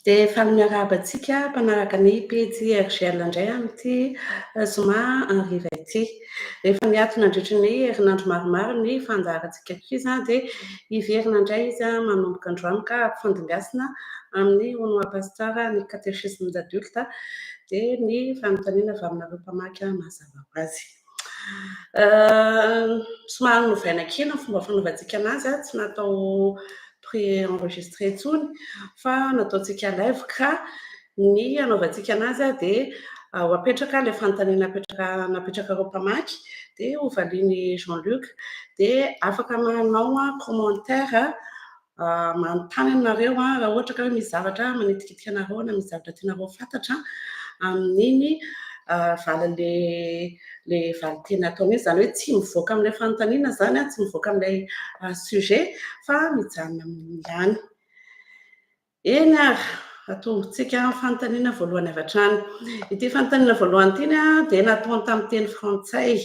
Dia efa miarabantsika mpanaraka ny pejy RGL indray amin'ity zoma hariva ity. Rehefa niatona andritra ny herinandro maromaro ny fandaharantsika kiza dia hiverina indray izy manomboka androany ka ampifandimbiasina amin'ny hono pasteur ny catéchisme d'adulte dia ny fanontaniana avy aminareo mpamaky mazava ho azy. Somary novaina kely ny fomba fanaovantsika anazy, tsy natao pré-enregistré intsony fa nataontsika live ka ny anaovantsika anazy dia ho apetraka ilay fanontaniana napetraka ireo mpamaky dia hovaliany Jean-Luc dia afaka manao commentaire manontany anareo raha ohatra ka hoe misy zavatra manitikitika anareo na misy zavatra tianareo fantatra amin'iny le valy teny ataony izy, zany hoe tsy mivoaka amin'ilay fanontaniana zany, tsy mivoaka amin'ilay sujet fa mijanona amin'ihany. Eny ary atombontsika fanontaniana voalohany avy hatrany. Ity fanontaniana voalohany ity dia nataony tamin'ny teny frantsay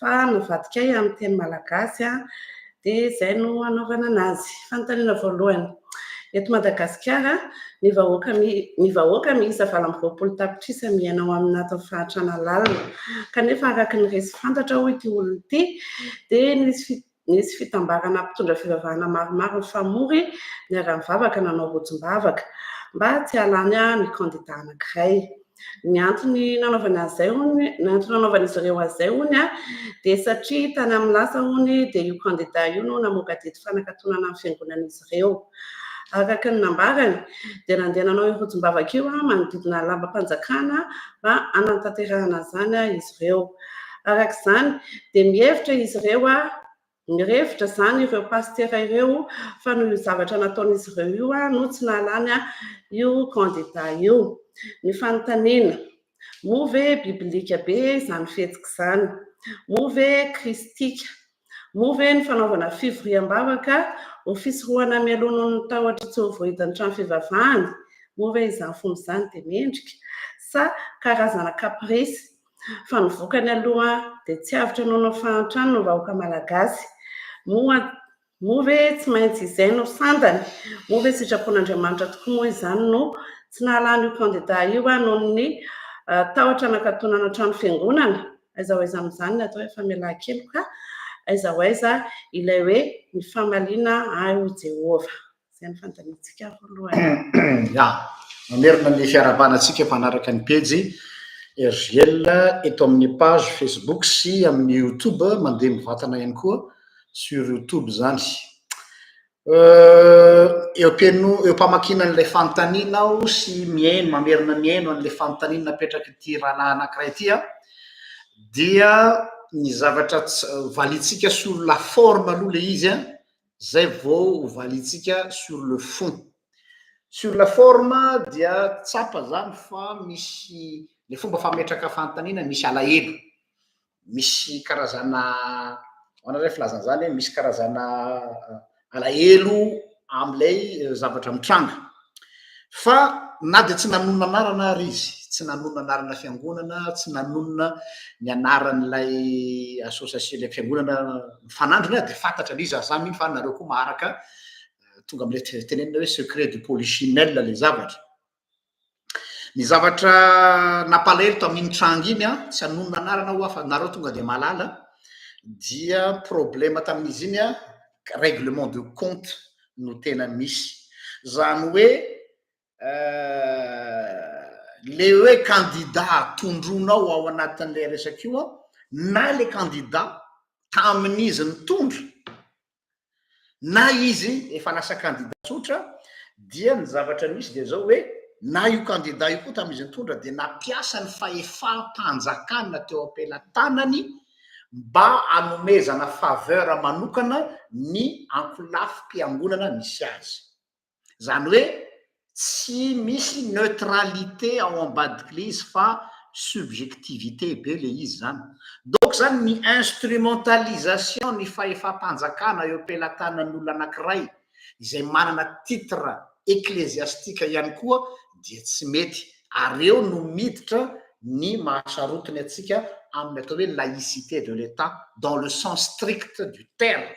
fa navadika amin'ny teny malagasy dia izay no anaovana anazy. Fanontaniana voalohany: eto Madagasikara ny vahoaka miisa 20 tapitrisa miaina ao amin'ny naton'ny fahantrana lalina, kanefa araka ny resy fantatra ho ity olona ity dia nisy fitambarana mpitondra fivavahana maromaro mifamory niara-mivavaka nanao rojom-bavaka mba tsy halany ny kandida anankiray. Ny antony nanaovana izy ireo azay hony dia satria tany amin'ny lasa hony dia io kandida io no namoaka didy fanakatonana amin'ny fiangonan'izy ireo. Araka ny nambarany dia nandeha nanao io rojom-bavaka io manodidina lambam-panjakana mba hanantanterahana zany izy ireo. Araka izany dia mirevitra zany ireo pastera ireo fa noho io zavatra nataon'izy ireo io no tsy nahalany io kandida io. Ny fanontaniana: moa ve biblika be izany fihetsika izany? Moa ve kristika? Moa ve ny fanaovana fivoriam-bavaka ho fisorohana mialohan'ny tahotra tsy ho voahidan'ny trano fivavahana? Moa ve izany fomba izany dia mendrika sa karazana kaprisy fa nivoaka ny aloha dia tsy avitra nanao fahantrano no vahoaka malagasy? Moa ve tsy maintsy izay no sandany? Moa ve sitrapon'Andriamanitra tokoa moa izany no tsy nahalany io kandida io noho ny tahotra nakatonana trano fiangonana? Aiza ho aiza amin'izany ny atao hoe famelan-keloka ka aiza ho aiza ilay hoe ny famalina ho Jehova. Izay ny fanontaniantsika voalohany. Mamerina ny fiarahabanantsika mpanaraka ny pejy RGL eto amin'ny page Facebook sy amin'ny YouTube, mandeha mivantana ihany koa sur YouTube zany. Eo mpamakina an'ilay fanontaniana aho sy mamerina miaino an'ilay fanontaniana napetraka ity rahalahy anankiray ity dia ny zavatra valitsika sur la forme aloha le izy zay vao valitsika sur le fond. Sur la forme dia tsapa zany fa misy le fomba fametraka fanontaniana, misy alahelo, misy karazana anareo filazana zany misy karazana alahelo am'ilay zavatra mitranga. Fa na de tsy nanonona anarana ary izy tsy nanonona anarana fiangonana tsy nanonona ny anaran'ilay association le fiangonana mifanandrona de fantatra lizy za miny fa nareo koa maharaka tonga am'le tenenina hoe secret du polichinelle le zavatra ny zavatra napalahelo to amin'iny trango iny a tsy anonona anarana ho afa nareo tonga de malala dia problema tamin'izy iny a règlement de compte no tena misy zany hoe le hoe candidat tondronao ao anatin'le resaka io a na le candidat tamin'izy nitondra na izy efa lasa candidat tsotra dia ny zavatra misy de zao hoe na io candidat io koa tamin'izy nitondra de nampiasa ny fahefa-mpanjakana teo am-pelatanany mba anomezana faveur manokana ny ankolafim-piangonana misy azy zany hoe tsy misy neutralité ao ambadik'le izy fa subjectivité be le izy zany donc zany ny instrumentalisation ny fahefa-mpanjakana eo am-pelatanan'olona anankiray izay manana titre ecclésiastika ihany koa dia tsy mety areo no miditra ny mahasarotiny atsika amin'ny atao hoe laïcité de l'état dans le sens strict du terme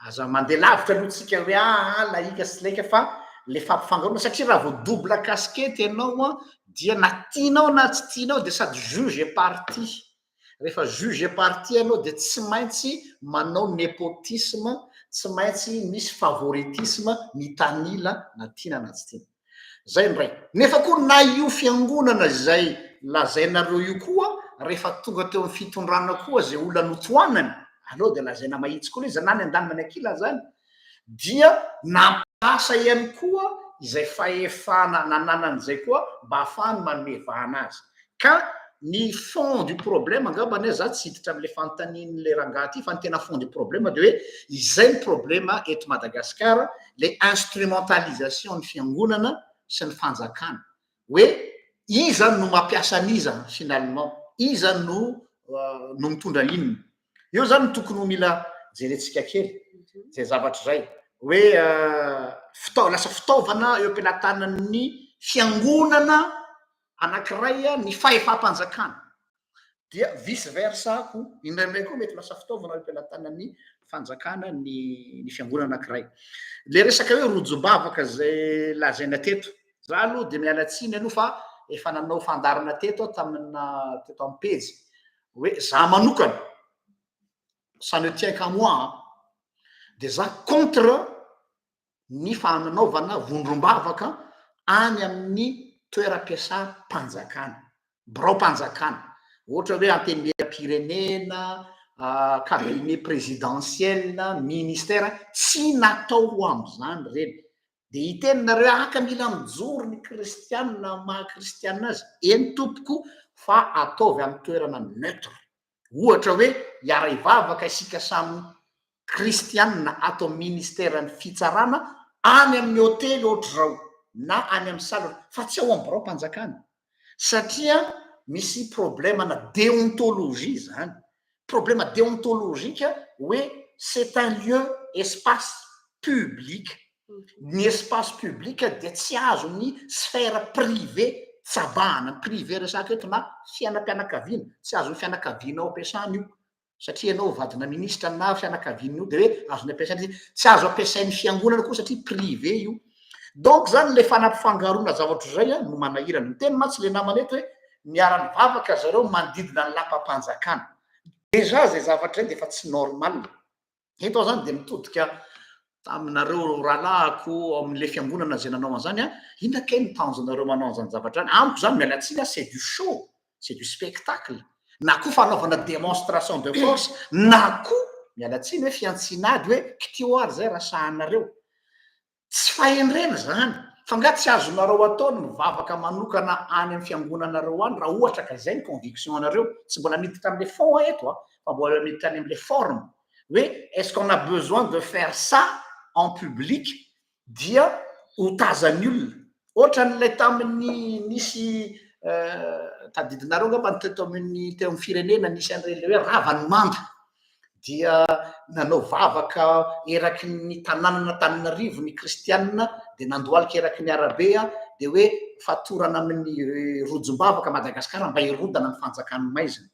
aza mandeha lavitra aloha tsika hoe laïka sy laika fa le fampifangarona satria raha vo double casquette ianao a dia na tianao na tsy tianao de sady juge et parti rehefa juge et parti ianao de tsy maintsy manao népotisme tsy maintsy misy favoritisme mitanila na tiana na tsy tiana zay ndray nefa koa na io fiangonana zay lazainareo io koa rehefa tonga teo amin'ny fitondrana koa zay olona notoanany aleo de lazaina mahitsy koa izy nany andanimany akila zany dia nampasa ihany koa izay fahefana nananan'izay koa mba ahafahany manomevahana azy ka ny fond du problème angambany za tsy hiditra am'le fantanin'le rangaha ty fa ny tena fond du problème de hoe izay ny problème eto Madagasikara le instrumentalisation ny fiangonana sy ny fanjakana hoe iza no mampiasa an'iza finalement iza no mitondra inona io zany tokony ho mila jerentsika kely zay zavatra zay hoe lasa fitaovana eo am-pelatanan'ny fiangonana anankiray ny fahefa-mpanjakana dia vice versa ko indraindray koa mety lasa fitaovana eo am-pelatanan'ny fanjakana ny fiangonana anankiray le resaka hoe rojo-bavaka zay lazaina teto za aloha de mialatsiny aloha fa efa nanao fandarana teto tamina teto amin'ny pejy hoe za manokana ça ne tient qu'à moi de za contre ny fananaovana vondrom-bavaka any amin'ny toeram-piasam-panjakana birao-panjakana ohatra hoe antenimieram-pirenena cabinet présidentiel ministère tsy natao ho am'zany reny de iteninareo aka mila mijoro ny kristianina maha-kristianina azy eny tompoko fa ataovy amin'ny toerana neutre ohatra hoe hiara ivavaka isika samy kristianina atao ministèran'ny fitsarana any amin'ny hôtely ohatra zao na any amin'ny saly fa tsy ao amin'ny birao-mpanjakana satria misy problèmena déontologie zany problème déontologique hoe c'est un lieu espace public ny espace public de tsy azo ny sphère privé tsabahana privé resaka eto na fiainam-pianakaviana tsy azo ny fianakavianao ampiasana io satria ianao vadina ministra na fianakaviana io de hoe azony ampiasaina tsy azo ampiasain'ny fiangonana koa satria privé io donc zany le fanampifangarona zavatra zay a no manahirana ny teny matsy le namana eto hoe miara-ny vavaka zareo manodidina ny lapa-mpanjakana deja zay zavatra zay de efa tsy normal eto zany de mitodika taminareo rahalahako amin'le fiangonana zay nanao an'izany a inona kay ny tanjonareo manao an'izany zavatra zany amiko zany mialatsiny a c'est du show c'est du spectacle na koa fanaovana démonstration de force na koa mialatsiny hoe fiantsinady hoe kitioary zay rasahanareo tsy fahendrena zany fa nga tsy azonareo ataony mivavaka manokana any amin'ny fiangonanareo any raha ohatra ka zay ny conviction anareo tsy mbola miditra am'le fond eto fa mbola miditra any am'le forme hoe est-ce qu'on a besoin de faire ça en public dia ho tazany olona ohatra n'lay tamin'ny nisy tadidinareo ngamba ny teto amin'ny teo amin'ny firenena nisy an'ireny le hoe ravany manda dia nanao vavaka eraky ny tanànana Tananarivo ny kristianina de nandoalika eraky ny arabe de hoe fatorana amin'ny rojom-bavaka Madagasikara mba hirodana ny fanjakany maizina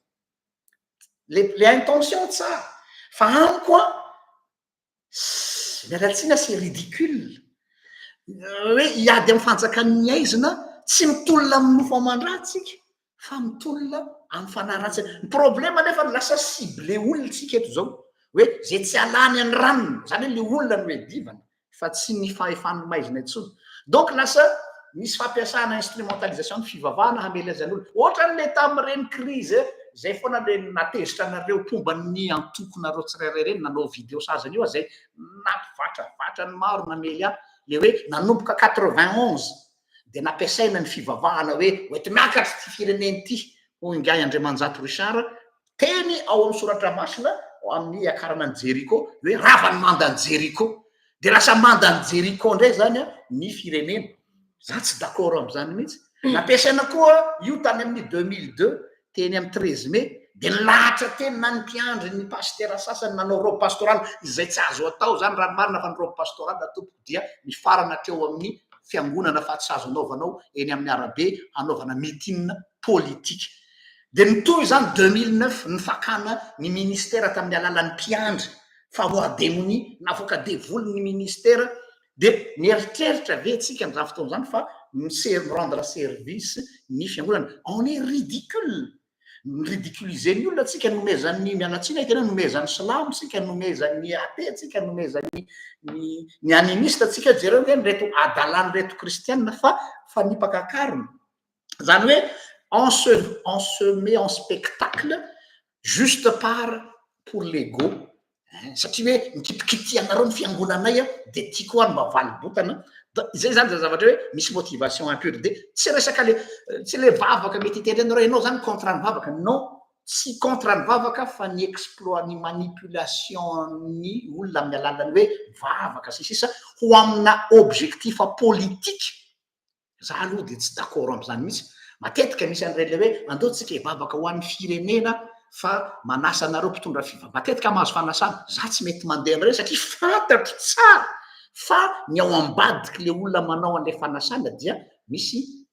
le intention tsara fa amiko mialatsina c'est ridicule hoe hiady amin'ny fanjakany aizina tsy mitolona amin'ny mofo aman-dratsika fa mitolona amin'ny fanaratsika ny problema nefa lasa cible olontsika eto zao hoe zay tsy alany any ranony zany hoe le olona no hoe divana fa tsy ny fahefany maizina intsony donc lasa misy fampiasana instrumentalisation ny fivavahana hamelazan'olo ohatran'le tamin'ireny crise zay foana le natezitra anareo pomban'ny antokonareo tsirairay reny nanao vidéo sazany io zay nampivatra ny maro namely ahy le hoe nanomboka 91 de nampiasaina ny fivavahana hoe oety miakatra ty fireneny ty ho ingay Andriamanjato Richard teny ao amin'ny soratra masina amin'ny akarana Jeriko hoe ravany mandany Jeriko de lasa mandany Jeriko ndray zany ny firenena za tsy d'accord am'zany mihitsy nampiasaina koa io tany amin'ny 2002 teny amin'ny 13 mai de lahatra teny na ny mpiandry ny pasteur sasany nanao robe pastorale izay tsy azo atao zany raha marina fa ny robe pastorale tompoko dia mifarana hatreo amin'ny fiangonana fa tsy azo anaovanao eny amin'ny arabe anaovana meeting politique de nitoy zany 2009 ny fakana ny ministère tamin'ny alalan'ny mpiandry fa moademony navoaka devoly ny ministère de nieritreritra ve tsika am'zany fotoana zany fa rendre service ny fiangonana on est ridicule ridiculiser ny olona tsika nomezan'ny mianatsina tena nomezan'ny slamo tsika nomezan'ny athée tsika nomezan'ny ny animiste tsika jereo hoe reto adalany reto kristianina fa nipakakariny zany hoe on se met en spectacle juste pour l'ego satria hoe mikipikitianareo ny fiangonanay de tiako any mba valibotana zay zany zavatra hoe misy motivation impure de tsy resaka tsy le vavaka mety itendrana ianao zany contre ny vavaka non tsy contre ny vavaka fa ny exploit ny manipulation ny olona amin'ny alalany hoe vavaka sisisa ho amina objectif politique za aloha de tsy d'accord am'zany mihitsy matetika misy an'ireny le hoe andeotsika hivavaka ho an'ny firenena fa manasa anareo mpitondra fivavaka matetika mahazo fanasana za tsy mety mandeha an'ireny satria fantatro tsara fa ny ao ambadiky le olona manao an'le fanasana dia misy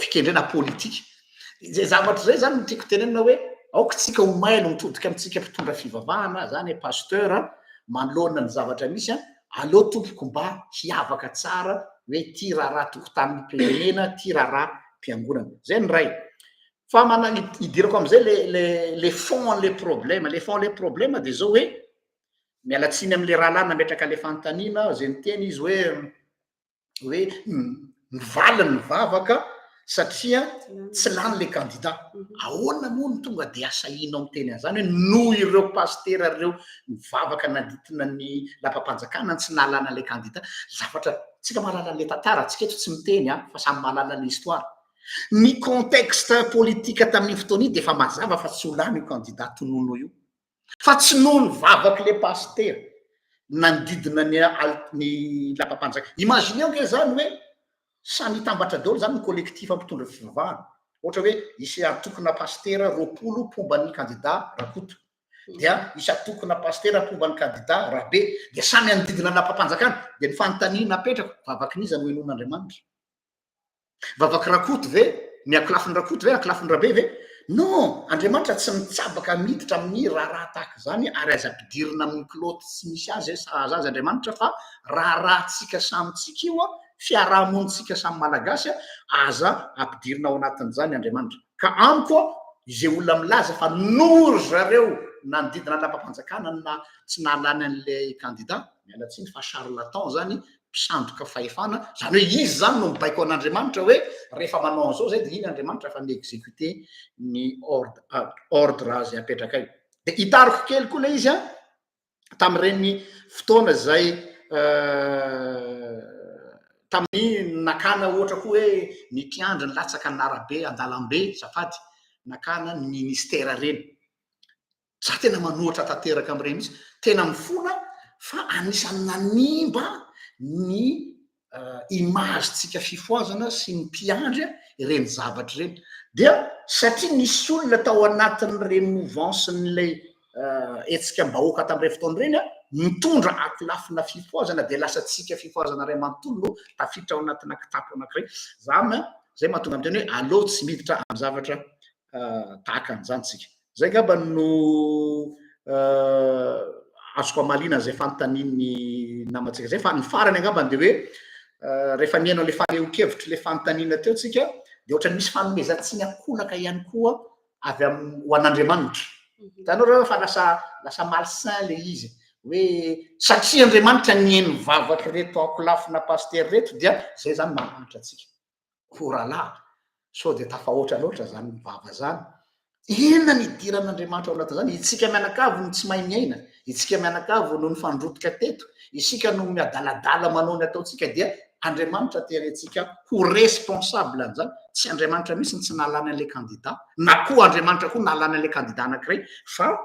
fikendrena politika zay zavatra zay zany tiako tenenina hoe aoka tsika ho mailo mitodika amitsika mpitondra fivavahana zany pasteur manoloana ny zavatra misy aleo tompoko mba hiavaka tsara hoe ty raha tokotanin'ny firenena ty raha mpiangonana zay ny ray fa managny idirako am'izay le fond le problème de zao hoe mialatsiny am'le raha lany nametraka le fantaniana zay ny teny izy hoe mivaliny vavaka satria tsy lany le candidat ahoana moa ny tonga de asahina amin'ny teny an'izany hoe noho ireo pasteur reo mivavaka naditina ny lapam-panjakana tsy nahalana le candidat zavatra tsika mahalala le tantara tsika eto tsy miteny fa samy mahalala le histoire ny contexte politika tamin'ny fotoana iny de fa mazava fa tsy ho lany io candidat tonono io fa tsy noho ny vavaky le pasteur nanodidina ny lapam-panjakana imagine ke zany hoe samy hitambatra daholo zany ny collectif ampitondra fivavahana ohatra hoe isy atokona pasteur 20 pomban'ny candidat Rakoto dia isy atokona pasteur pomban'ny candidat Rabe de samy anodidina lapam-panjakana de ny fanontaniana apetrako vavaky niza no henon'Andriamanitra vavaky Rakoto ve miaklafiny Rakoto ve aklafiny Rabe ve non Andriamanitra tsy mitsabaka miditra amin'ny raha tahaka zany ary aza ampidirina amin'ny kiloty tsy misy azy azy Andriamanitra fa raha tsika samytsika io fiarahamonitsika samy malagasy aza ampidirina ao anatin'izany Andriamanitra ka amiko izay olona milaza fa noho zareo nanodidina lapam-panjakana na tsy nahalany an'le candidat mialatsiny fa charlatan zany mpisandoka fahefana zany hoe izy zany no mibaiko an'Andriamanitra hoe rehefa manao an'izao zay de iny Andriamanitra fa mi-exécuter ny ordre azy apetraka io de hitariko kely koa le izy tamin'ireny fotoana zay tamin'ny nakana ohatra koa hoe ny mpiandry ny latsaka ny arabe andalambe safady nakana ny ministère reny za tena manohatra tanteraka am'ireny mihitsy tena mifona fa anisan'ny nanimba ny image tsika fifoazana sy ny mpiandry ireny zavatra reny dia satria nisy olona tao anatin'ireny mouvance n'ilay etsika mbahoaka tam'irey fotoana ireny a mitondra akolafina fifoazana de lasa tsika fifoazana ray manontolo tafiditra ao anatina kitapo anankiray zay mahatonga ami teny hoe aleo tsy miditra amy zavatra tahaka an'izany tsika zay ngamba no azoko amalina zay fantaniny namatsika zay fa ny farany angamba de hoe rehefa miaino le faneho-kevitry le fantanina teo tsika de ohatrany misy fanomezantsiny akolaka ihany koa avy ho an'Andriamanitra hitanao reo fa lasa malsain le izy hoe satria Andriamanitra nieny vavaka reto akolafina paster reto dia zay zany mahanitra atsika koralahy so de tafahoatra loatra zany mivava zany inona ny idiran'Andriamanitra ao anatin'izany itsika mianakavo no tsy mahay miaina itsika mianakavo no nifandrotika teto isika no miadaladala manao ny ataotsika dia Andriamanitra terentsika ho responsable an'izany tsy Andriamanitra misy ny tsy nalany an'le candidat na koa Andriamanitra koa nalany an'le candidat anankiray fa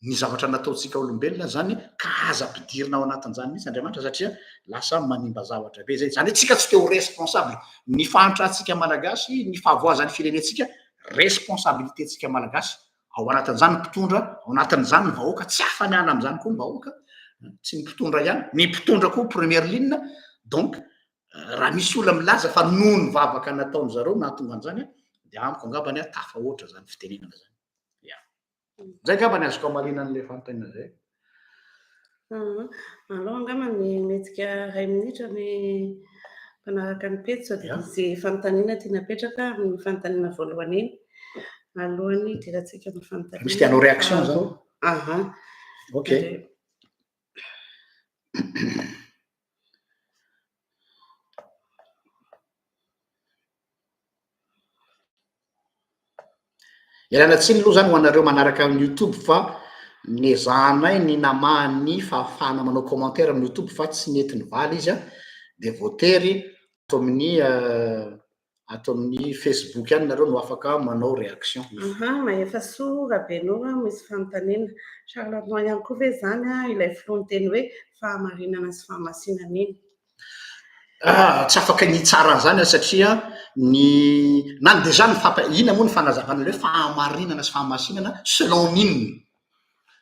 ny zavatra nataotsika olombelona zany ka aza ampidirina ao anatin'izany mihitsy Andriamanitra satria lasa manimba zavatra be zay zany tsika tsy te ho responsable ny fahantratsika malagasy ny fahavoazan'ny firenetsika responsabilitétsika malagasy ao anatin'izany mpitondra ao anatin'izany ny vahoaka tsy afa-miala am'izany koa ny vahoaka tsy ny mpitondra ihany ny mpitondra koa première ligne donc raha misy olona milaza fa noho ny vavaka nataony zareo nahatonga an'izany de amiko angambany tafahoatra zany fitenenana zany zay ngamba ny azoko amalina an'le fantanina zay aloha angamba ny metsika ray minitra ny mpanaraka ny pety sao de misy fantanina tia napetraka amin'ny fantanina voalohany iny alohany diratsika amin'ny fantanina misy tianao réaction zany ok ialana tsiny aloha zany ho anareo manaraka amin'ny YouTube fa nezahanay ny namahany fahafahana manao commentaire amin'ny YouTube fa tsy nety nivaly izy a de voatery ato amin'ny Facebook any nareo no afaka manao réaction mahefa soa Benora misy fantanina Charlotte ihany koa ve zany ilay filony teny hoe fahamarinana sy fahamasinana iny tsy afaka ny tsara zany satria ny na deja ny ina moa ny fanazavana le hoe fahamarinana sy fahamasinana selon n'inona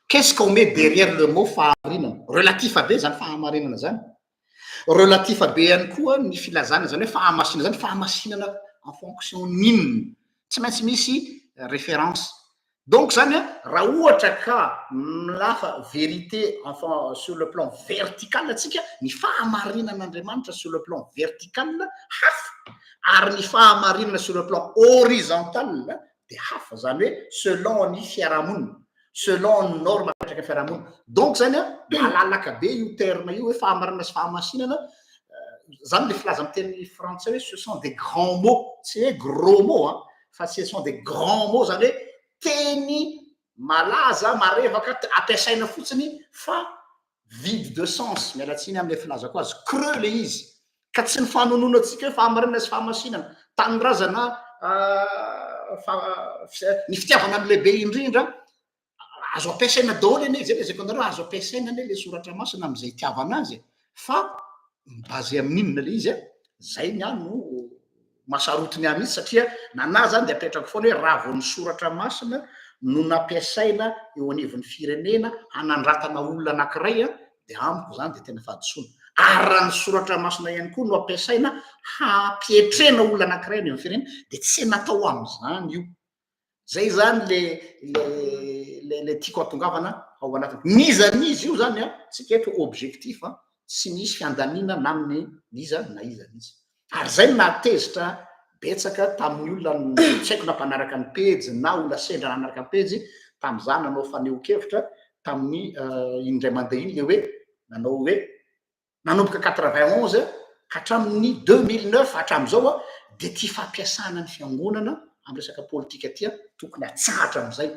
qu'est-ce qu'on met derrière le mot fahamarinana relatif be zany fahamarinana zany relatif be ihany koa ny filazana zany hoe fahamasinana zany fahamasinana en fonction n'inona tsy maintsy misy référence donc zany raha ohatra ka milafa vérité enfin sur le plan vertical atsika ny fahamarinan'Andriamanitra sur le plan vertical hafa ary ny fahamarinana sur le plan horizontal de hafa zany hoe selon ny fiarahamonina selon ny norme apetraka fiarahamonina donc zany malalaka be io terme io hoe fahamarinana sy fahamasinana zany le filaza amin'ny teny français hoe ce sont des grands mots tsy hoe gros mots fa ce sont des grands mots zany hoe teny malaza marevaka ampiasaina fotsiny fa vide de sens mialatsiny am'le filazako azy creux le izy ka tsy ny fanonono atsika hoe fahamarinana sy fahamasinana tanindrazana ny fitiavana ny lehibe indrindra azo ampiasaina daholo ane zay le zay ko anareo azo ampiasaina ane le soratra masina am'izay itiavana azy fa basé amin'inona le izy zay ny any no masarotiny any mihitsy satria nana zany de apetrako foana hoe raha vao ny soratra masina no nampiasaina eo anivon'ny firenena hanandratana olona anankiray de amiko zany de tena fahadisoana ary raha ny soratra masina ihany koa no ampiasaina hampietrena olona anankiray any amin'ny firenena de tsy natao am'izany io zay zany le tiako atongavana ao anatiny nizanizy io zany tsika eto objectif tsy misy fiandanina na amin'ny iza na iza mihitsy ary zay natezitra betsaka tamin'ny olona tsy haiko nampanaraka ny pejy na olona sendra nanaraka ny pejy tam'izany nanao faneho-kevitra tamin'ny indray mandeha iny le hoe nanao hoe nanomboka 91 ka hatramin'ny 2009 hatramin'izao de tia fampiasana ny fiangonana amin'ny resaka politika tia tokony atsahatra am'izay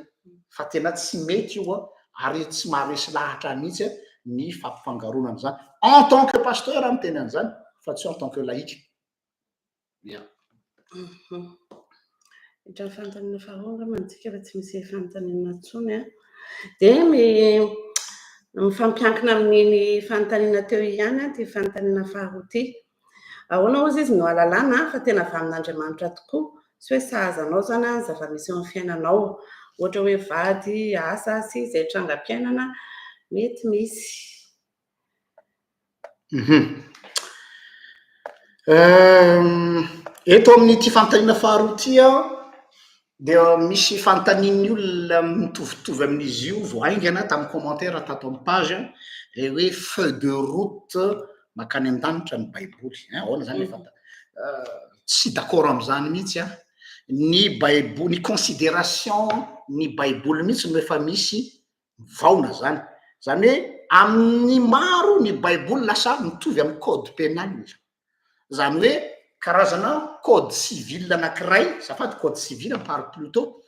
fa tena tsy mety io ary tsy maharesy lahatra mihitsy ny fampifangaronana zany en tant que pasteur amin'ny teny an'izany fa tsy en tant que laïque itra fantanina faharoa mantsika fa tsy misy fantanina tsony de mifampiankina amin'iny fantanina teo ihany ty fantanina faharoa ty ahoana ozy izy no alalana fa tena avy amin'Andriamanitra tokoa sy hoe sahazanao zany zava-misy eo amin'ny fiainanao ohatra hoe vady asa sy izay trangam-piainana mety misy. Eto amin'ity fantaniana faharoa tia dia misy fantanin'ny olona mitovitovy amin'izy io vo aingana tamin'ny commentaire tato amin'ny page le hoe feu de route makany an-danitra ny baiboly ahoana zany le fanta tsy d'accord amin'izany mihitsy ny baiboly ny considération ny baiboly mihitsy no efa misy vaona zany zany hoe amin'ny maro ny baiboly lasa mitovy amin'ny code pénal zany hoe karazana code civil anankiray zafady code civil par plutôt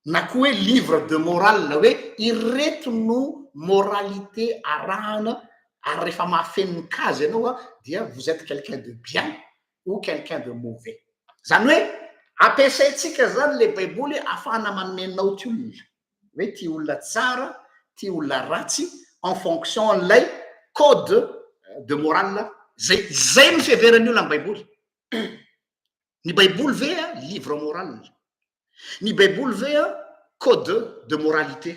na koa hoe livre de morale hoe ireto no moralité arahana ary rehefa mahafeniny kazy ianao dia vous êtes quelqu'un de bien ou quelqu'un de mauvais zany hoe ampiasaitsika zany le baiboly afahana manomenao ty olona hoe ty olona tsara ty olona ratsy en fonction an'ilay code de morale zay no fiheveran'ny olona amin'ny baiboly ny baiboly ve livre moral ny baiboly ve code de moralité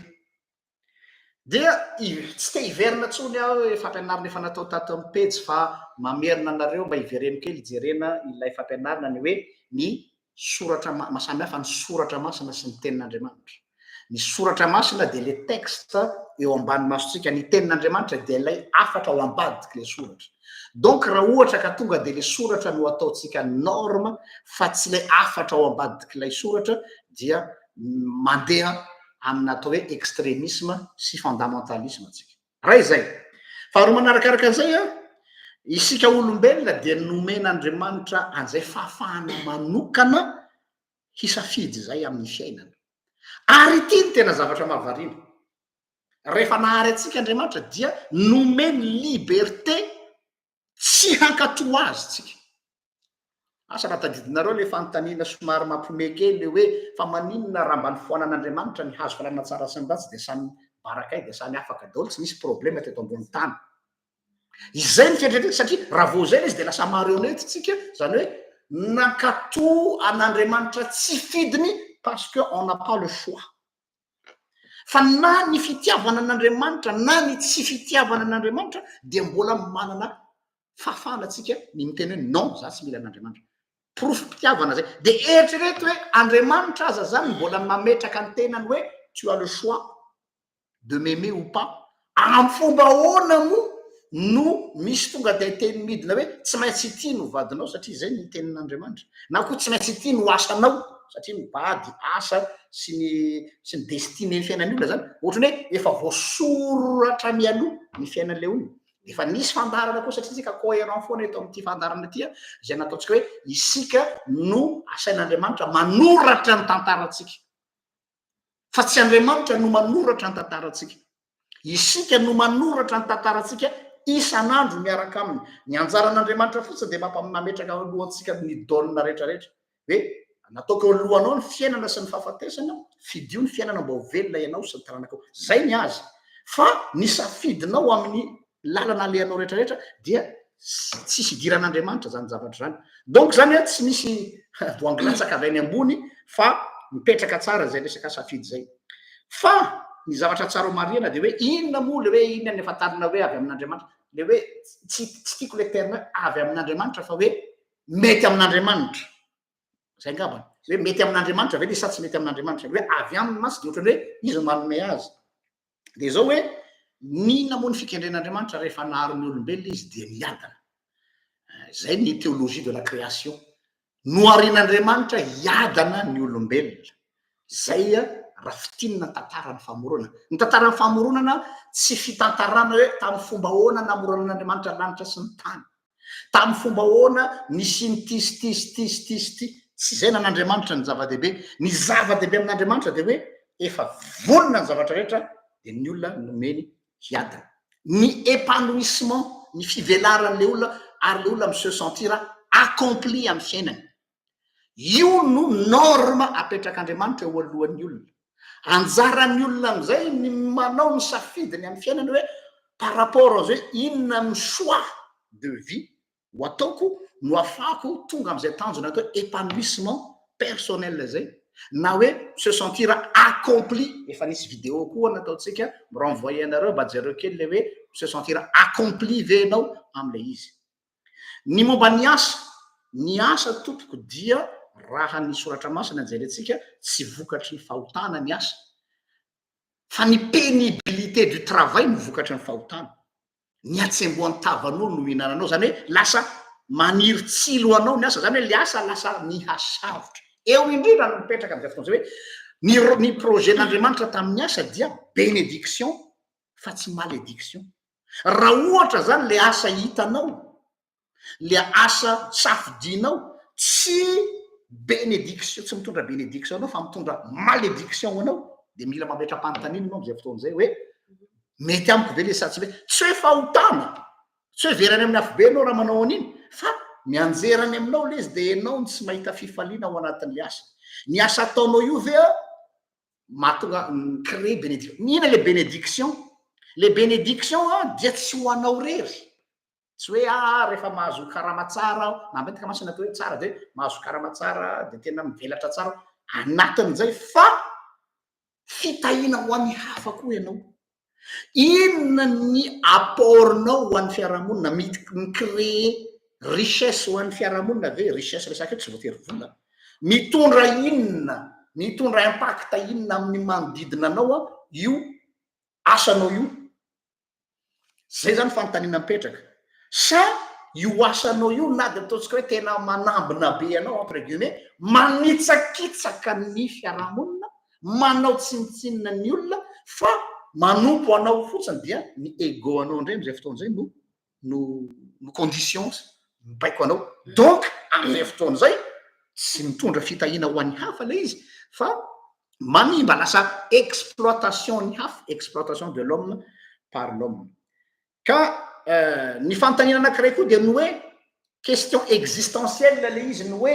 dia tsy te hiverina tsony fampianarana efa natao tato amin'ny pejy fa mamerina anareo mba hivereno kely jerena ilay fampianarana ny hoe ny soratra mahasamihafa ny soratra masina sy ny tenin'Andriamanitra ny soratra masina dia le texte eo ambany masotsika ny tenin'Andriamanitra dia ilay afatra ao ambadiky le soratra donc raha ohatra ka tonga dia le soratra no ataotsika norme fa tsy le afatra ao ambadiky ilay soratra dia mandeha amina atao hoe extrémisme sy fondamentalisme atsika raha izay faharoa manarakaraka an'izay isika olombelona dia nomen'Andriamanitra an'izay fahafahana manokana hisafidy zay amin'ny fiainana ary ity ny tena zavatra mahavariana rehefa nahary atsika Andriamanitra dia nomeny liberté tsy hankatoa azy tsika asa rahatadidinareo le fanontaniana somary mampiomehy kely le hoe fa maninona raha mba ny foanan'Andriamanitra ny hazo falana tsara sy ny ratsy dia samy barakay dia samy afaka daholo tsy misy problème teto ambony tany izay ny fiatretrety satria raha vao zay izy dia lasa marionnette tsika zany hoe nankatoa an'Andriamanitra tsy fidiny parce que on n'a pas le choix fa na ny fitiavana an'Andriamanitra na ny tsy fitiavana an'Andriamanitra dia mbola manana fahafahana atsika ny miteny hoe non za tsy mila an'Andriamanitra profim-pitiavana zay dia eritrereto hoe Andriamanitra aza zany mbola mametraka ny tenany hoe tu as le choix de m'aimer ou pas amin'ny fomba ahoana mo no misy tonga dia teny midina hoe tsy maintsy ity no vadinao satria zay ny tenin'Andriamanitra na koa tsy maintsy ity no asanao satria mibady asa sy ny destiné ny fiainan'ny olona zany ohatrany hoe efa voasoratra mialoha ny fiainan'ilay olona efa nisy fandarana koa satria tsika cohérent foana eto amin'ity fandarana ity zay nataontsika hoe isika no asain'Andriamanitra manoratra ny tantaratsika fa tsy Andriamanitra no manoratra ny tantaratsika isika no manoratra ny tantaratsika isan'andro miaraka aminy ny anjaran'Andriamanitra fotsiny dia mametraka alohantsika ny daolina rehetrarehetra hoe nataoko eo alohanao ny fiainana sy ny fahafatesana fidio ny fiainana mba ho velona ianao sy ny taranakao zay ny azy fa ny safidinao amin'ny lalana alehanao rehetrarehetra dia tsy hidiran'Andriamanitra zany zavatra zany donc zany tsy misy voangilatsaka avy any ambony fa mipetraka tsara zay resaka safidy zay fa ny zavatra tsara marina dia hoe inona moa le hoe inona ny efatarina hoe avy amin'Andriamanitra le hoe tsy tiako le terme avy amin'Andriamanitra fa hoe mety amin'Andriamanitra zay ngambany hoe mety amin'Andriamanitra ve sa tsy mety amin'Andriamanitra hoe avy aminy masy dia ohatrany hoe izy manome azy dia zao hoe nina moa ny fikendren'Andriamanitra rehefa nahary ny olombelona izy dia miadana zay ny théologie de la création noharian'Andriamanitra hiadana ny olombelona zay raha fitinina tantarany famoronana ny tantarany famoronana tsy fitantarana hoe tamin'ny fomba ahoana namoronan'Andriamanitra lanitra sy ny tany tamin'ny fomba ahoana nisy ny tisy tsy zay nan'Andriamanitra ny zava-dehibe ny zava-dehibe amin'Andriamanitra dia hoe efa vonona ny zavatra rehetra dia ny olona nomeny hiadana ny épanouissement ny fivelaran'le olona ary le olona se sentira accompli amin'ny fiainany io no norme apetrak'Andriamanitra eo alohan'ny olona anjaran'ny olona amin'izay ny manao ny safidiny amin'ny fiainany hoe par rapport azy hoe inona ny choix de vie ho ataoko no afahako tonga amin'izay tanjona atao épanouissement personnel zay na hoe se sentir accompli. Efa nisy vidéo koa nataotsika renvoyer anareo mba jareo kely le hoe se sentir accompli ve anao am'le izy. Ny momba ny asa tompoko dia raha ny soratra masina anjerentsika tsy vokatry ny fahotana ny asa fa ny pénibilité du travail no vokatry ny fahotana. Ny atsemboan'ny tavan'olo no ihinananao zany hoe lasa maniry tsilo anao ny asa zany hoe le asa lasa nihasavotra. Eo indrindra no mipetraka am'izay fotoana zay hoe ny projetn'Andriamanitra tamin'ny asa dia bénédiction fa tsy malédiction. Raha ohatra zany le asa hitanao, le asa safidinao tsy bénédiction, tsy mitondra bénédiction anao fa mitondra malédiction anao, de mila mametra-panontaniana anao am'izay fotoana zay hoe mety amiko ve le satsy hoe tsy hoe fahotana, tsy hoe verany amin'ny afobe anao raha manao an'iny fa mianjerany aminao le izy de ianao ny tsy mahita fifaliana ao anatin'le asa. Ny asa ataonao io ve mahatonga créer bénédiction. Mihina le bénédiction? Le bénédiction dia tsy ho anao rery, tsy hoe rehefa mahazo karama tsara aho na mety ka masina atao hoe tsara de mahazo karama tsara de tena mivelatra tsara anatin'izay fa fitahina ho an'ny hafa koa ianao. Inona ny apportnao ho an'ny fiarahamonina, micréer richesse ho an'ny fiarahamonina ve richesse resaka tsy voatery vola, mitondra inona, mitondra impact inona amin'ny manodidina anao io asanao io. Zay zany fanontaniana mipetraka. Sa io asanao io na de ataontsika hoe tena manambina be anao entre guillemets, manitsakitsaka ny fiarahamonina, manao tsinitsinina ny olona fa manompo anao fotsiny dia ny ego anao indray am'izay fotoana zay no condition mibaiko anao. Donc am'izay fotoana zay tsy mitondra fitahiana ho an'ny hafa le izy fa manimba lasa exploitation ny hafa, exploitation de l'homme par l'homme. Ka ny fanontaniana anankiray koa dia ny hoe question existentielle le izy, ny hoe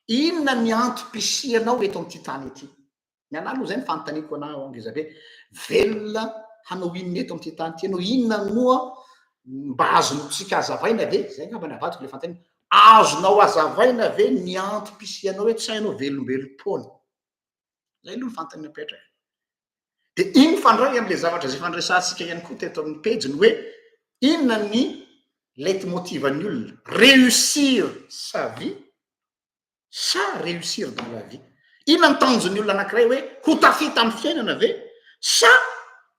inona ny antom-pisianao eto am'ty tany ety. Ny anahy aloha zay ny fanontaniako anao angezabe, velona hanao inona eto am'ty tany ty anao, inona noa mba azontsika azavaina ve, zay ngamba ny avadiko le fanontaniana, azonao azavaina ve ny antom-pisianao hoe tsy hainao velombelom-poana. Zay aloha ny fanontaniana mipetraka. De iny fandray am'le zavatra zay fandraisantsika ihany koa teto amin'ny pejy ny hoe inona ny leitmotiv-ny olona, réussir sa vie sa réussir dans la vie. Inona ny tanjon'ny olona anankiray hoe ho tafita amin'ny fiainana ve sa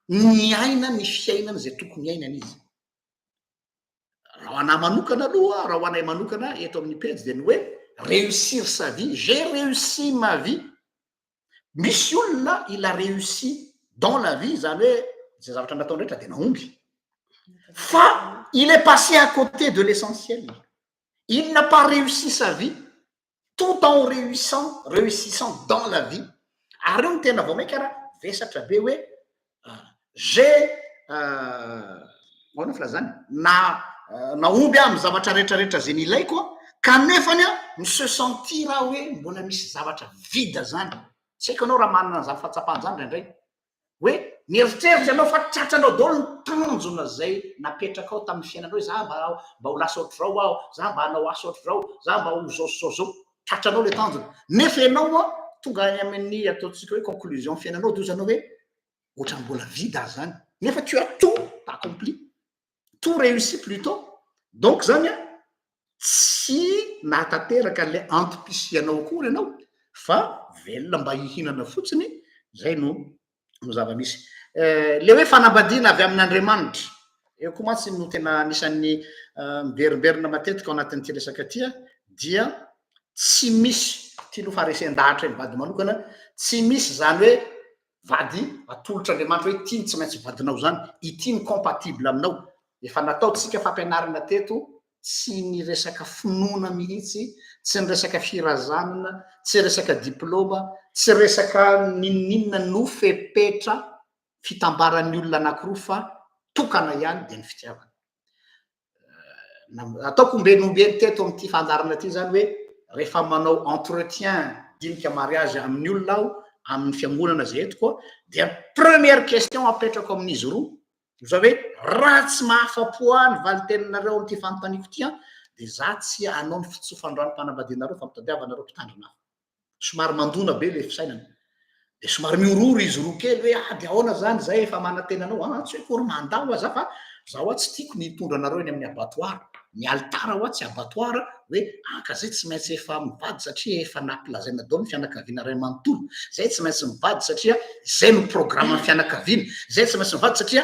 miaina ny fiainana zay tokony iainana izy. Raha ho anahy manokana aloha, raha ho anay manokana eto amin'ny pejy de ny hoe réussir sa vie, j'ai réussi ma vie. Misy olona il a réussi dans la vie, zany hoe zay zavatra natao rehetra de naomby, fa il est passé à côté de l'essentiel. Il n'a pas réussi sa vie tout en réussissant dans la vie. Ary io ny tena vao maika raha vesatra be hoe j'ai oana zany naomby amin'ny zavatra rehetrarehetra zay ny ilaiko kanefany mi se sentir hoe mbola misy zavatra vida zany. Tsy haiko anao raha manana zany fahatsapana zany ndraindray hoe mieritreritra anao fa tratranao daholo ny tanjona zay napetraka ao tamin'ny fiainanao, za mba ho lasa ohatr'zao aho, za mba hanao asa ohatr'zao, za mba ho zao. Tratranao le tanjona nefa ianao tonga any amin'ny ataontsika hoe conclusion fiainanao de zanao hoe ohatrany mbola vida zany, nefa tu as tout accompli, tout réussi plutôt. Donc zany tsy natateraka le antom-pisianao akory ianao fa velona mba hihinana fotsiny. Zay no zava-misy le hoe fanambadiana avy amin'Andriamanitra. Eo koa mantsy no tena anisan'ny miverimberina matetika ao anatin'ity resaka tya dia tsy misy tilo faharesen-dahatra ny vady manokana, tsy misy zany hoe vady atolotr'Andriamanitra hoe ity tsy maintsy vadinao zany, ity ny compatible aminao. Efa nataotsika fampianarana teto tsy ny resaka finoana mihitsy, tsy ny resaka firazanana, tsy resaka diplôma, tsy resaka ninonina no fepetra fitambaran'ny olona anankiroa fa tokana ihany de ny fitiavana. Ataoko ombenombeny teto amin'ity fandarana ty zany hoe rehefa manao entretien dinika mariage amin'ny olona aho amin'ny fiangonana zay etiko dia première question apetrako amin'izy roa zao hoe raha tsy mahafapo ny valiteninareo amin'ity fanontaniako ty de za tsy anao ny fitsofandroan'ny mpanambadianareo fa mitadiavanareo mpitandrina hafa. somary mandona be le fisainana de somary miororo izy roa kely hoe de ahoana zany zay efa manatenanao tsy hoe kory mandao aza fa zaho tsy tiako nitondra anareo eny amin'ny abatoara ny altara oa tsy abatoara hoe aka zay tsy maintsy efa mivady satria efa nampilazaina dao ny fianakaviana ray manontolo zay tsy maintsy mivady satria zay no programme ny fianakaviana zay tsy maintsy mivady satria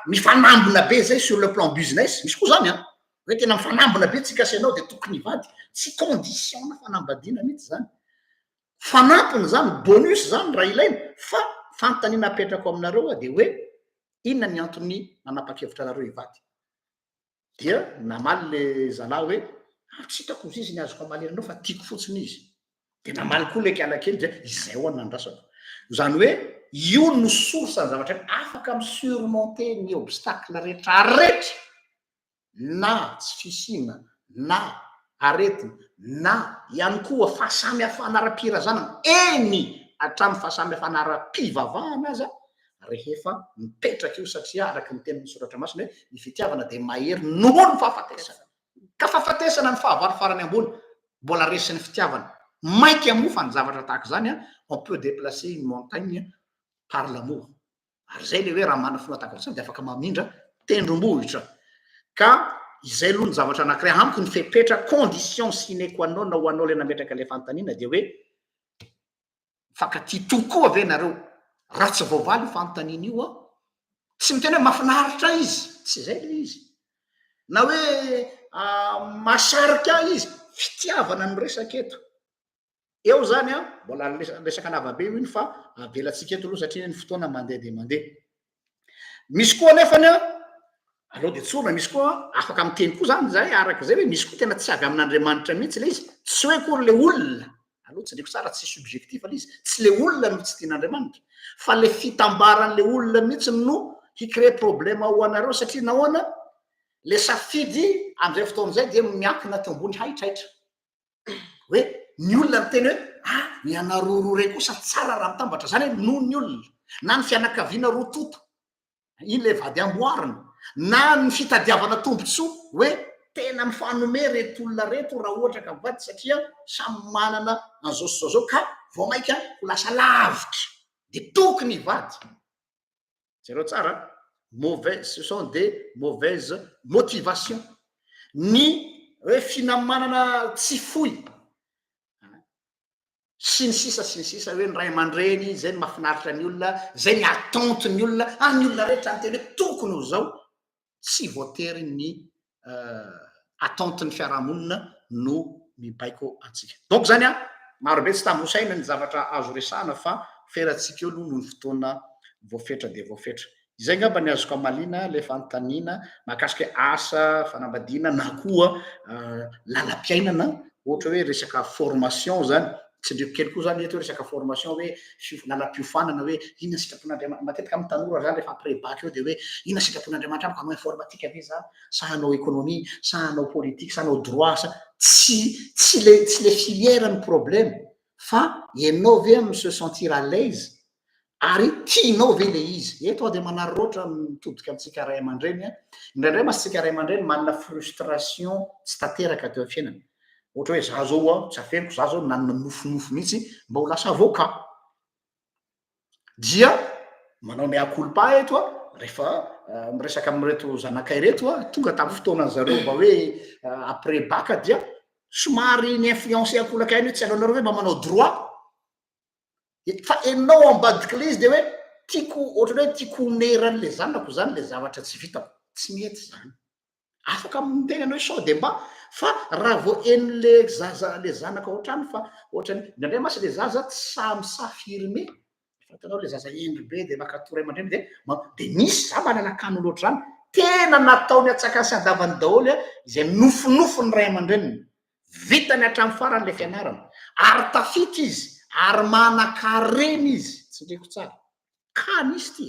mifanambina be zay sur le plan business misy koa zany hoe tena mifanambina be tsika sy anao de tokony hivady tsy condition na fanambadiana mihitsy zany fanampiny zany bonus zany raha ilaina fa fantaniana apetrako aminareo de hoe inona ny antony nanapa-kevitra anareo hivady dia namaly le zalahy hoe tsy hitako izy izy ny azoko amalina anao fa tiako fotsiny izy de namaly koa le kialakely dia izay ho any nandrasako zany hoe io no source ny zavatra afaka misurmonter ny obstacle rehetrarehetra na tsy fisina na aretina na ihany koa fahasamy hafana ara-pirazanana eny hatramin'ny fahasamy hafana ara-pivavahana aza rehefa mipetraka io satria araky ny tenin'ny soratra masina hoe ny fitiavana de mahery noho ny fahafatesana ka fahafatesana ny fahavalo farany ambony mbola resin'ny fitiavana maiky amofa ny zavatra tahaka zany on peut déplacer une montagne par l'amour ary zay le hoe raha mana finotaka zany de afaka mamindra tendrombohitra ka izay aloha ny zavatra anankiray amiko ny fepetra condition sine qua non ho anao le nametraka le fantaniana de hoe fakaty tokoa ave nareo raha tsy voavaly fantaniana io tsy miteny hoe mafinaritra izy tsy zay le izy na hoe masarika izy fitiavana ny resaka eto eo zany mbola resaka navabe io iny fa avelatsika eto aloha satria ny fotoana mandeha de mandeha misy koa nefany aloha de tsorona misy koa afaka miteny koa zany zay araka zay hoe misy koa tena tsy avy amin'Andriamanitra mihitsy le izy tsy hoe kory le olona aloha tsy ndreko tsara tsy subjectif le izy tsy le olona no tsy tian'Andriamanitra fa le fitambaran'le olona mihitsy no hicrée problème ho anareo satria nahoana le safidy am'izay fotoan'izay de miankina teo ambony haitraitra hoe ny olona miteny hoe mianareo roa ray kosa tsara raha mitambatra zany hoe noho ny olona na ny fianakaviana roa toto iny le vady amboarina na ny fitadiavana tombontsoa hoe tena mifanome reto olona reto raha ohatra ka mivady satria samy manana an'izao sy zao ka vao maika ho lasa lavitra de tokony hivady zareo tsara mauvais ce sont des mauvaises motivations ny hoe finamanana tsy foy sy ny sisa hoe ny ray aman-dreny zay ny mahafinaritra ny olona zay ny attente ny olona ny olona rehetra ny teny hoe tokony ho zao tsy voatery ny attente ny fiarahamonina no mibaiko atsika donc zany marobe tsy tambosaina ny zavatra azo resana fa feratsika eo aloha noho ny fotoana voafetra de voafetra izay ngamba ny azoko amalina le fantaniana mahakasika asa fanambadiana na koa lalam-piainana ohatra hoe resaka formation zany tsy ndreko kely koa zany eto hoe resaka formation hoe lalam-piofanana hoe inona sitrapon'Andriamanitra matetika amin'ny tanora zany rehefa après bac eo de hoe inona sitrapon'Andriamanitra amiko hanao informatique ave za sa hanao économie sa hanao politique sa hanao droit sa tsy le filière ny problème fa ianao ve se sentir à l'aise ary tianao ve le izy eto de manary roatra mitodika amintsika ray aman-dreny indraindray masitsika ray aman-dreny manana frustration tsy tanteraka teo amin'ny fiainana ohatra hoe za zao tsy aferiko za zao nanana nofinofo mihitsy mba ho lasa avocat dia manao mea-culpa eto rehefa miresaka amireto zanakay reto tonga tamin'ny fotoana zareo mba hoe après bac dia somary ny influence akolakainy hoe tsy aloanareo hoe mba manao droit fa enao ambadiky le izy de hoe tiako ohatra hoe tiako neran'le zanako zany le zavatra tsy vitako tsy mety zany afaka mitenana hoe sao de mba fa raha vao en'le zaza le zanaka ohatrany fa ohatrany indraindray masy le zaza samy safirme fatanao le zaza endry be de makatoray aman-dreny de misy za mananakano loatra zany tena nataony atsakasy andavany daholo izay nofinofo ny ray aman-dreniny vitany hatramin'ny farany le fianarana ary tafity izy ary manan-kareny izy tsy ndreko tsara ka nisy ty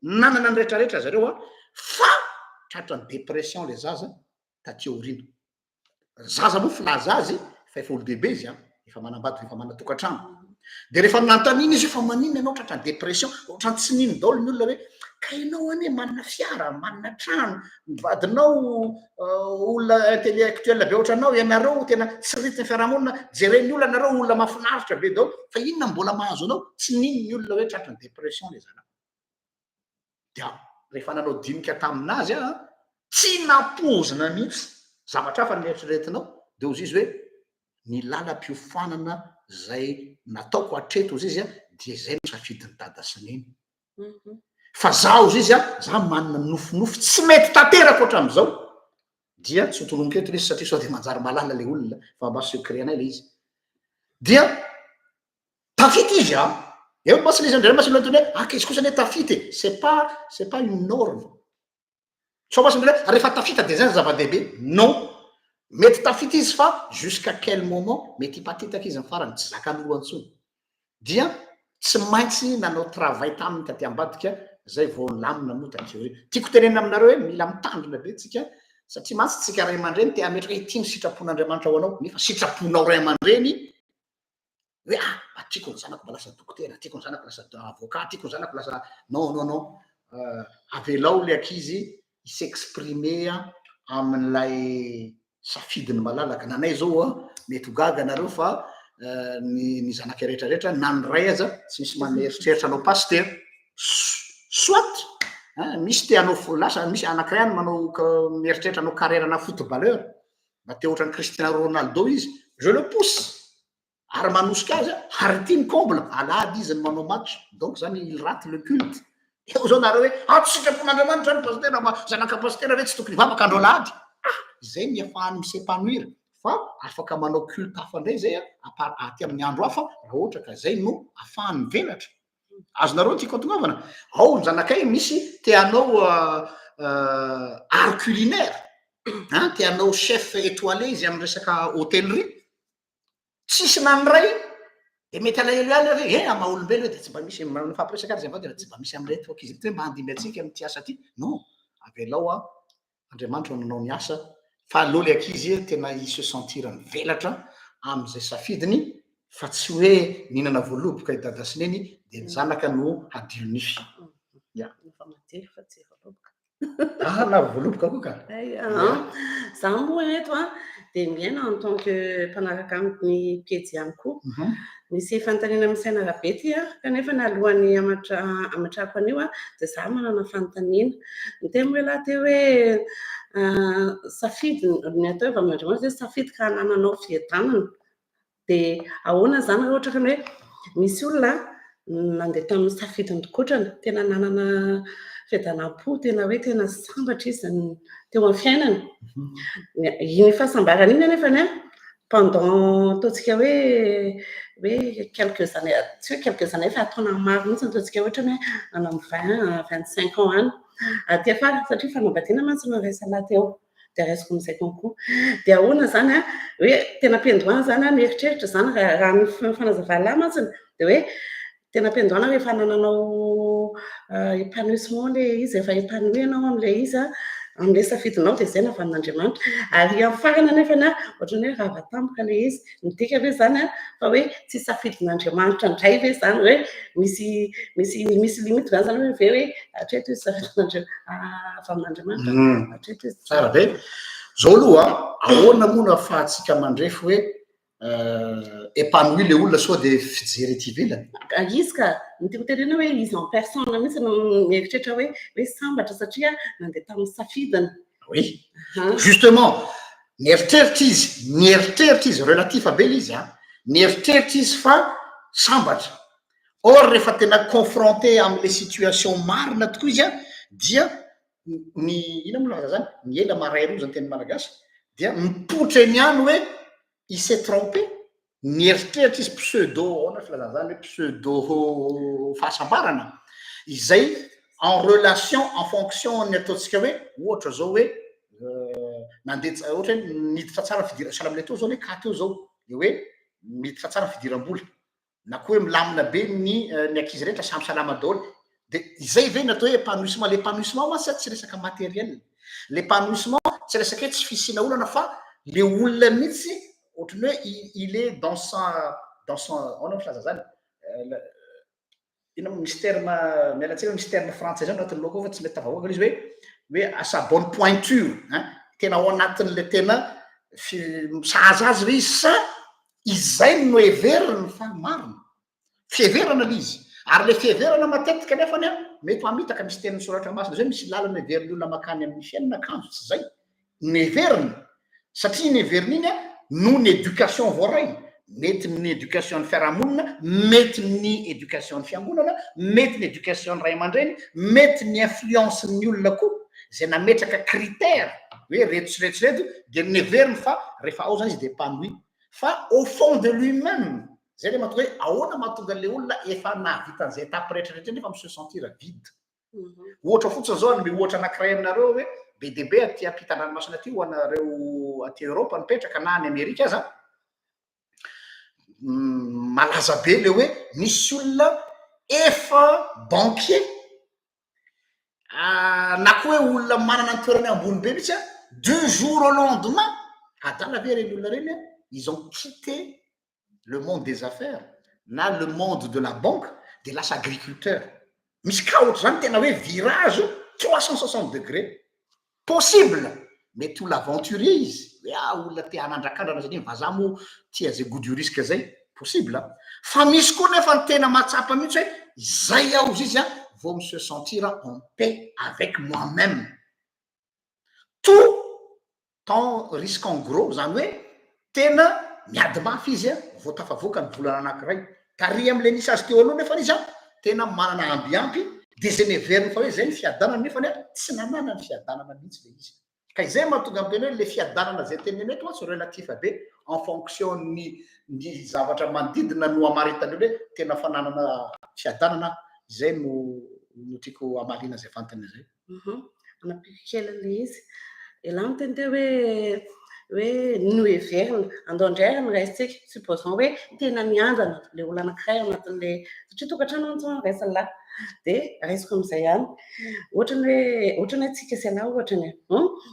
nanana ny rehetrarehetra zareo fa tratra ny dépression le zaza taty aoriana zaza moa filaza azy fa efa olo bebe izy efa manambady efa manatokantrano de rehefa nantaniny izy fa maniny ianao tratrany dépression ohatrany tsy niny daolo ny olona hoe ka ianao ane manana fiara manana trano mivadinao olona intellectuel be ohatranao ianareo tena tsy riti ny fiarahamonina jereny olona anareo olona mahafinaritra be daolo fa inona mbola mahazo anao tsy niny ny olona hoe tratrany dépression le zana dia rehefa nanao dinika taminazy tsy nampozina mihitsy zavatra hafa nieritreretinao de ozy izy hoe ny lalam-piofanana zay nataoko hatreto ozy izy dia zay no safidiny dada sineny fa za ozy izy za manana nofinofy tsy mety tanteraka oatra am'izao dia tsy hotonomiketo izy satria sao de manjary malala le olona fa mba secret-nay le izy dia tafity izy eo basy le izy andray masy loatony hoe akizy kosa ne tafity c'est pas une norme so basy ndray rehefa tafita de zay zava-dehibe non mety tafity izy fa jusqu'à quel moment mety hipatitaka izy ny farany tsy zakan'olo antsony dia tsy maintsy nanao travail taminy taty ambadika zay vao lamina moa tateoria tiako tenena aminareo hoe mila mitandrina be tsika satria matsy tsika ray aman-dreny te ametraka ity ny sitrapon'andriamanitra ao anao nefa sitraponao ray aman-dreny hoe tiako ny zanako mba lasa dokotera tiako ny zanako lasa avocat tiako ny zanako lasa non avelao le akizy s'exprimer amin'lay safidiny malalaka nanay zao mety ho gaga anareo fa ny zanaka rehetrarehetra na ny ray aza tsy misy maneritseritra anao paster soit misy te anao lasa misy anankiray any manao mieritreritra anao carrièrena footballeur mba te ohatran'ny Cristiano Ronaldo izy je le pousse ary manosika azy ary tiany comble alady izy ny manao match donc zany il rate le culte eo zao nareo hoe sitrapon'andriamanitra ny pastera zanaka pastera re tsy tokony vavaka andro alady zay ny afahany misepanouira fa afaka manao culte hafa ndray zay aty amin'ny andro hafa raha ohatra ka zay no afahany mivelatra azonareo ty kontognavana ao ny zanakay misy te anao art culinaire te anao chef étoilé izy amin'ny resaka hôtellerie tsisy nany ray de mety alaelialy hoe amaha olombelo de tsy mba misy fampiresaka ary zay va de tsy mba misy am'reto akizy hoe mba handimby atsika am'ty asa ty non avelao andriamanitra nanao ny asa fa aloha le akizy tena se sentir mivelatra am'izay safidiny fa tsy hoe ninana voaloboka i dada sineny de ny zanaka no hadilo nify na voaloboka koa ka za moa eto de miaina en tant que mpanaraka amin'ny piedy ihany koa misy fantanina amin'ny sainarabe ty kanefa ny alohan'ny amatrako anio de za manana fantanina ny tena hoe laha te hoe safidy ny atao eva amin'andriamanitra hoe safidy ka hanananao fiadanana de ahoana zany raha ohatra ka ny hoe misy olona nandeha tamin'ny safidiny tokotrana tena nanana fiadanam-po tena hoe tena sambatra izy teo amin'ny fiainana iny fahasambarana iny anefa pendant ataontsika hoe quelques années tsy hoe quelques années fa ataona maro mihitsy ataontsika ohatra hoe ana 20-25 ans any aty afara satria fanambadiana mantsy no raisa lahy teo de raisiko am'izay konkoa de ahoana zany hoe tena pendoana zany mieritreritra zany raha ny fanazavana lahy mantsy de hoe tena pendoana hoe efa nananao épanouissement le izy efa épanoui anao am'le izy am'le safidinao de zay navan'andriamanitra ary amin'ny farana nefany ohatrany hoe raha vatampoka le izy midika hoe zany fa hoe tsy safidin'andriamanitra ndray ve zany hoe misy limite zany hoe ve hoe hatreto izy safidin'andriamanitra avy amin'andriamanitra hatreto izy tsara be zao aloha ahoana moa no ahafahantsika mandrefy hoe épanoui le olona sao de fijery ty ivelany izy ka nytiako tenena hoe izy en personne mihitsy no mieritreritra hoe sambatra satria nandeha tamin'ny safidiny oui justement nieritreritra izy relatif be izy nieritreritra izy fa sambatra or rehefa tena confronté am'le situation marina tokoa izy dia ny ina moa laza zany ny ela maray ro zany teny malagasy dia mipotra ny any hoe il s'est trompé nieritreritra izy pseudo ona filazana zany hoe pseudo fahasambarana izay en relation en fonction ny ataontsika hoe ohatra zao hoe nandeha ohatra hoe miditra tsara fidira salamile teo zao hoe ka teo zao de hoe miditra tsara fidiram-bola na koa hoe milamina be ny akizy rehetra samy salama daholo de izay ve natao hoe épanouissement l'épanouissement ma tsy resaka matériel l'épanouissement tsy resaka hoe tsy fisina olana fa le olona mihitsy ohatrany hoe il est dans son ona filaza zany ina misy terme mialatsika misy terme français zany anatin'ny loko fa tsy mety tavahoaka izy hoe à sa bonne pointure tena ao anatin'le tena sahaza azy re izy sa izay no heveriny fa marina fieverana le izy ary le fieverana matetika nefany a mety mamitaka misy teniny soratra masina zay misy lalana heveriny olona makany amin'ny fiainana akanjo tsy zay ny heveriny satria ny heveriny iny a no ny éducation voaray mety ny éducation ny fiarahamonina mety ny éducation ny fiangonana mety ny éducation ny ray aman-dreny mety ny influence ny olona koa zay nametraka critère hoe retsoretsoreto de ny heveriny fa rehefa ao zany izy de épanoui fa au fond de lui-même zay le mahatonga hoe ahoana mahatonga le olona efa nahavitan'izay étape rehetrarehetra nefa mi se sentir vide ohatra fotsiny zao ny ohatra anankiray aminareo hoe be deaibe aty ampitan-dranomasina aty ho anareo aty Europa nipetraka na any Amerika aza malaza be le hoe misy olona efa banquier na koa hoe olona manana ny toerany ambony be mihitsy du jour au lendemain adala ve reny olona reny ils ont quitté le monde des affaires na le monde de la banque de lasa agriculteur misy ka ohatry zany tena hoe virage 360 degrés possible mety olona aventurier izy hoe olona te hanandrakandrana zany vazaha moa tia zay goût du risque zay possible fa misy koa nefa ny tena mahatsapa mihitsy hoe zay aho izy vont me se sentir en paix avec moi-même tout tant risque en gros zany hoe tena miady mafy izy vao tafavoaka ny volana anankiray tary am'le nisy azy teo aloha nefa izy tena manana ambiampy de zay neveriny fa hoe zay ny fiadanana nefany tsy nanana ny fiadanana mihitsy le izy ka izay mahatonga am'teny hoe le fiadanana zay teneny eto tsy relatif be en fonction ny zavatra manodidina no amaritany hoe tena fananana fiadanana izay no tiako amalina zay fantany zay anapikikely le izy elany teny teo hoe no heverina andondray ny raisitsika supposons hoe tena miandana le olo anankiray anatin'le satria tokantrano antsona raisiny lahy de raisiko am'izay ihany ohatrany hoe atsika zay lahy ohatrany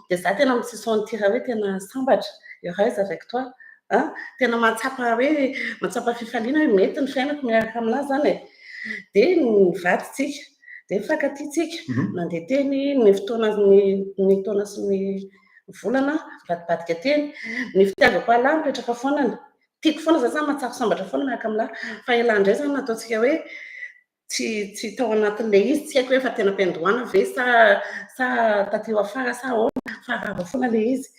de za tena se sentir hoe tena sambatra heureuse avec toi tena mahatsapa fifaliana hoe mety ny fiainako miaraka aminazy zany de nivadytsika de mifankatytsika nandeha teny ny fotoana taona sy ny volana vadibadika teny ny fitiavako alahy mipetraka foanany tiako foana za zany mahatsapa sambatra foana miaraka aminahy fa elandray zany nataontsika hoe tsy tao anatin'le izy tsy haiko hoe fa tena mpiandohana ve sa tateo afara sa ahoana fa rava foana le izy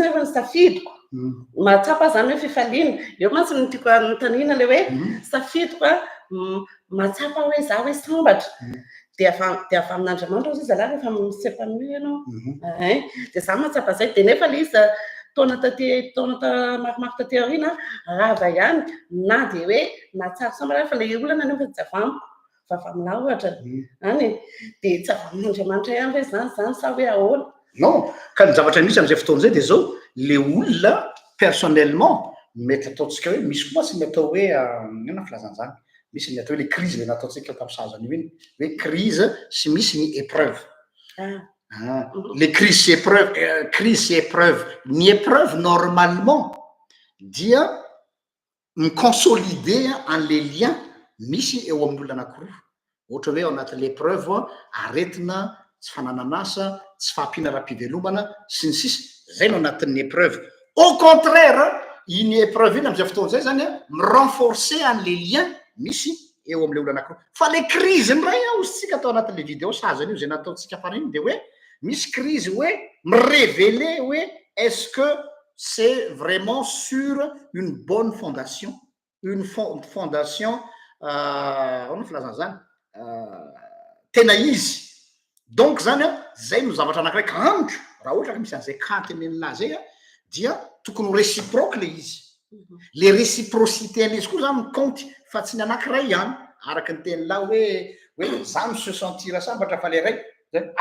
nefa ny safidiko mahatsapa zany hoe fifaliana eo mantsy ny tiako anontaniana le hoe safidiko mahatsapa hoe za hoe sambatra de avy amin'Andriamanitra izy zalahy rehefa misepanoi ianao de za mahatsapa zay de nefa le izy taona maromaro taty aoriana rava ihany na de hoe nahatsara sambatra fa le olana nefa tsy avamiko fa avy aminahy ohatra any de tsy avy amin'Andriamanitra ihany hoe zany sa hoe ahoana non ka ny zavatra misy am'izay fotoana zay de zao le olona personnellement mety ataontsika hoe misy koa tsy natao hoe ina filazan'zany misy ny atao hoe le crise le nataontsika tamin'ny sahazany iny hoe crise sy misy ny épreuve les crises sy épreuve ny épreuve normalement dia miconsolider an'le lien misy eo amin'ny olona anankiroa ohatra hoe ao anatin'le épreuve aretina tsy fanananasa tsy fahampiana raha-pivelomana sy ny sisy zay no anatin'ny épreuve au contraire iny épreuve iny am'izay fotoana zay zany mirenforcer an'le lien misy eo am'le olo anankiroa fa le crise ndray aozytsika atao anatin'le vidéo sazany io zay nataontsika farany de hoe misy crise hoe mirévéler hoe est-ce que c'est vraiment sur une bonne fondation une fondation ono filazana zany tena izy donc zany zay no zavatra anankiray kanto raha ohatra ka misy an'izay kantenen'lahy zay dia tokony réciproque le izy le réciprocité an'izy koa zany compte fa tsy ny anankiray ihany araky ny teny lahy hoe za mi se sentir sambatra fa le ray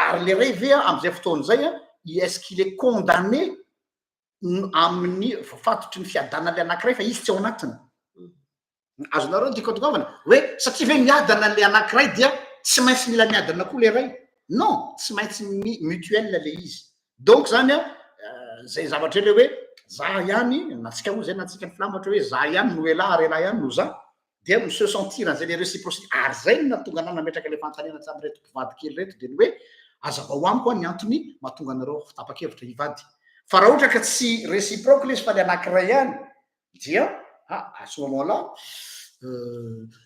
ary le ray ve am'izay fotoana zay est-ce qu'il est condamné amin'ny fatotry ny fiadanana le anankiray fa izy tsy ao anatiny azonareo ny dikotokavana hoe satria ve miadana le anankiray dia tsy maintsy mila miadana koa le ray non tsy maintsy mutuel le izy donc zany zay zavatra le hoe za ihany natsika moa zay natsika ny filamatra hoe za ihany no elahy ary elahy ihany no za dia se sentir an'izay le réciprocité ary zay no natonga anao nametraka le fantanina tsy am'reto mpivady kely reto de ny hoe azava ho amiko a ny antony mahatonga anareo tapa-kevitra hivady fa raha ohatra ka tsy réciproque le izy fa le anankiray ihany dia à ce moment là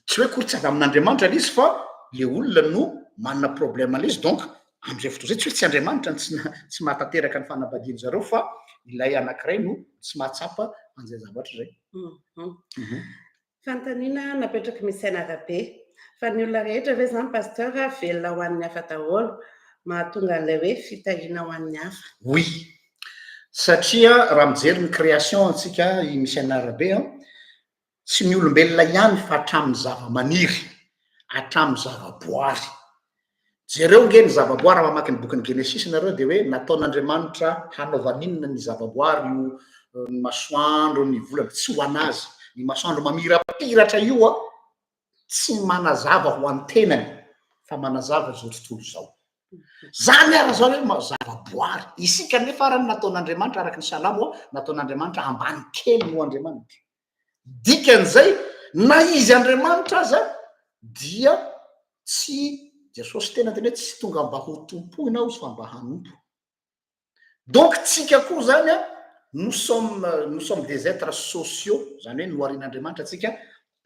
tsy hoe kory tsy avy amin'Andriamanitra le izy fa le olona no manana problème le izy donc am'izay fotoa zay tsy hoe tsy Andriamanitra tsy mahatanteraka ny fanambadiany zareo fa ilay anankiray no tsy mahatsapa an'izay zavatra zay. Fantaniana napetraka misaina arabe fa ny olona rehetra ve zany pasteur velona ho an'ny hafa daholo mahatonga an'ilay hoe fitahiana ho an'ny hafa. Oui, satria raha mijery ny création antsika misaina arabe tsy ny olombelona ihany fa hatramin'ny zava-maniry hatramin'ny zava-boary jereo nge ny zava-boary mamaky ny boky ny Genesis nareo de hoe nataon'Andriamanitra hanaovaninona ny zava-boary io ny masoandro ny volana tsy ho anazy ny masoandro mamirapiratra io tsy manazava ho an'ny tenany fa manazava zao tontolo zao zany ara zao hoe zava-boary isika nefa farany nataon'Andriamanitra araky ny salamo nataon'Andriamanitra ambany kely no Andriamanitra dikan'izay na izy Andriamanitra aza dia tsy Jesosy tena tena hoe tsy tonga mba ho tompoina izy fa mba hanompo donc tsika koa zany nous sommes des êtres sociaux zany hoe noarian'Andriamanitra tsika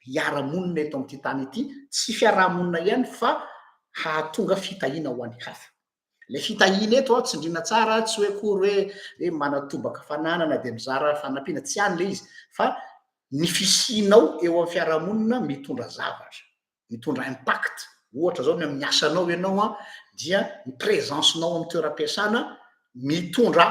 hiara-monina eto amin'ity tany ity tsy fiaraha-monina ihany fa hahatonga fitahiana ho an'ny hafa le fitahiana eto tsindrina tsara tsy hoe kory hoe manatobaka fananana de mizara fanampiana tsy any le izy fa ny fisianao eo amin'ny fiaraha-monina mitondra zavatra mitondra impact ohatra zao ny amin'ny asanao ianao dia ny présencenao amin'ny toeram-piasana mitondra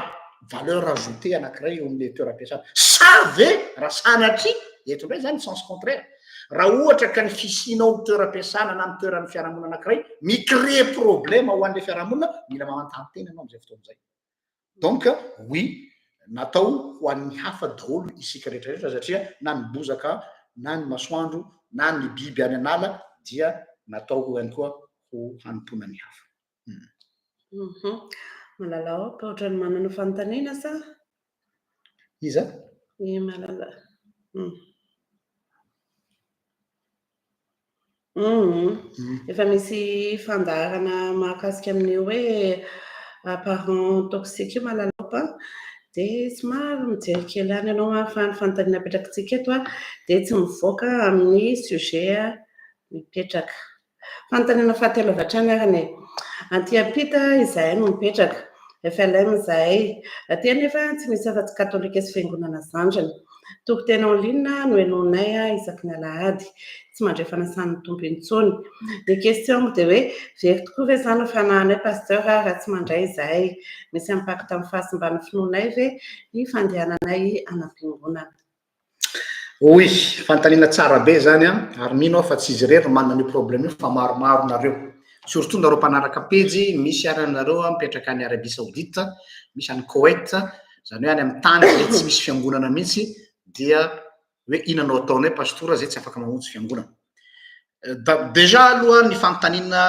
valeur ajoutée anankiray eo amin'ny toeram-piasana sa ve raha sanatry eto ndray zany sens contraire raha ohatra ka ny fisianao amin'ny toeram-piasana na amin'ny toeran'ny fiarahamonina anankiray micrée problème ho an'le fiarahamonina mila mamantany tena anao am'izay fotoana zay donc oui natao ho an'ny hafa daholo isika rehetrarehetra satria na ny bozaka na ny masoandro na ny biby any an'ala dia natao ho ihany koa ho hanompona ny hafa. Malalao ka ohatrany manana fanontaniana sa iza malala efa misy fandarana mahakasika amin'ny hoe parent toxique io malalao de somary mijery kely any ianao fa ny fanontaniana apetrakatsika eto de tsy mivoaka amin'ny sujet mipetraka fanontaniana fahatelo avy hatrany arany anty ampita izahay no mipetraka FLM izahay aty nefa tsy misy afa-tsy katolika sy fiangonana zandrany toko tena en ligne no enonay isaky ny alahady tsy mandray fanasan'ny tompo intsony de question de hoe very tokoa ve zany fanahinay pasteur raha tsy mandray izahay misy impact amin'ny fahasimban'ny finoanay ve ny fandehananay anam-piangonana. Oui, fanontaniana tsara be zany ary mino fa tsy izy rery manana io problème io fa maromaro nareo surtout nareo mpanaraka pejy misy aranareo mipetraka any Arabie Saoudite misy any Koweït zany hoe any amin'ny tany tsy misy fiangonana mihitsy dia hoe inanao ataonay pastora zay tsy afaka mamonjy fiangonana déjà aloha ny fanontaniana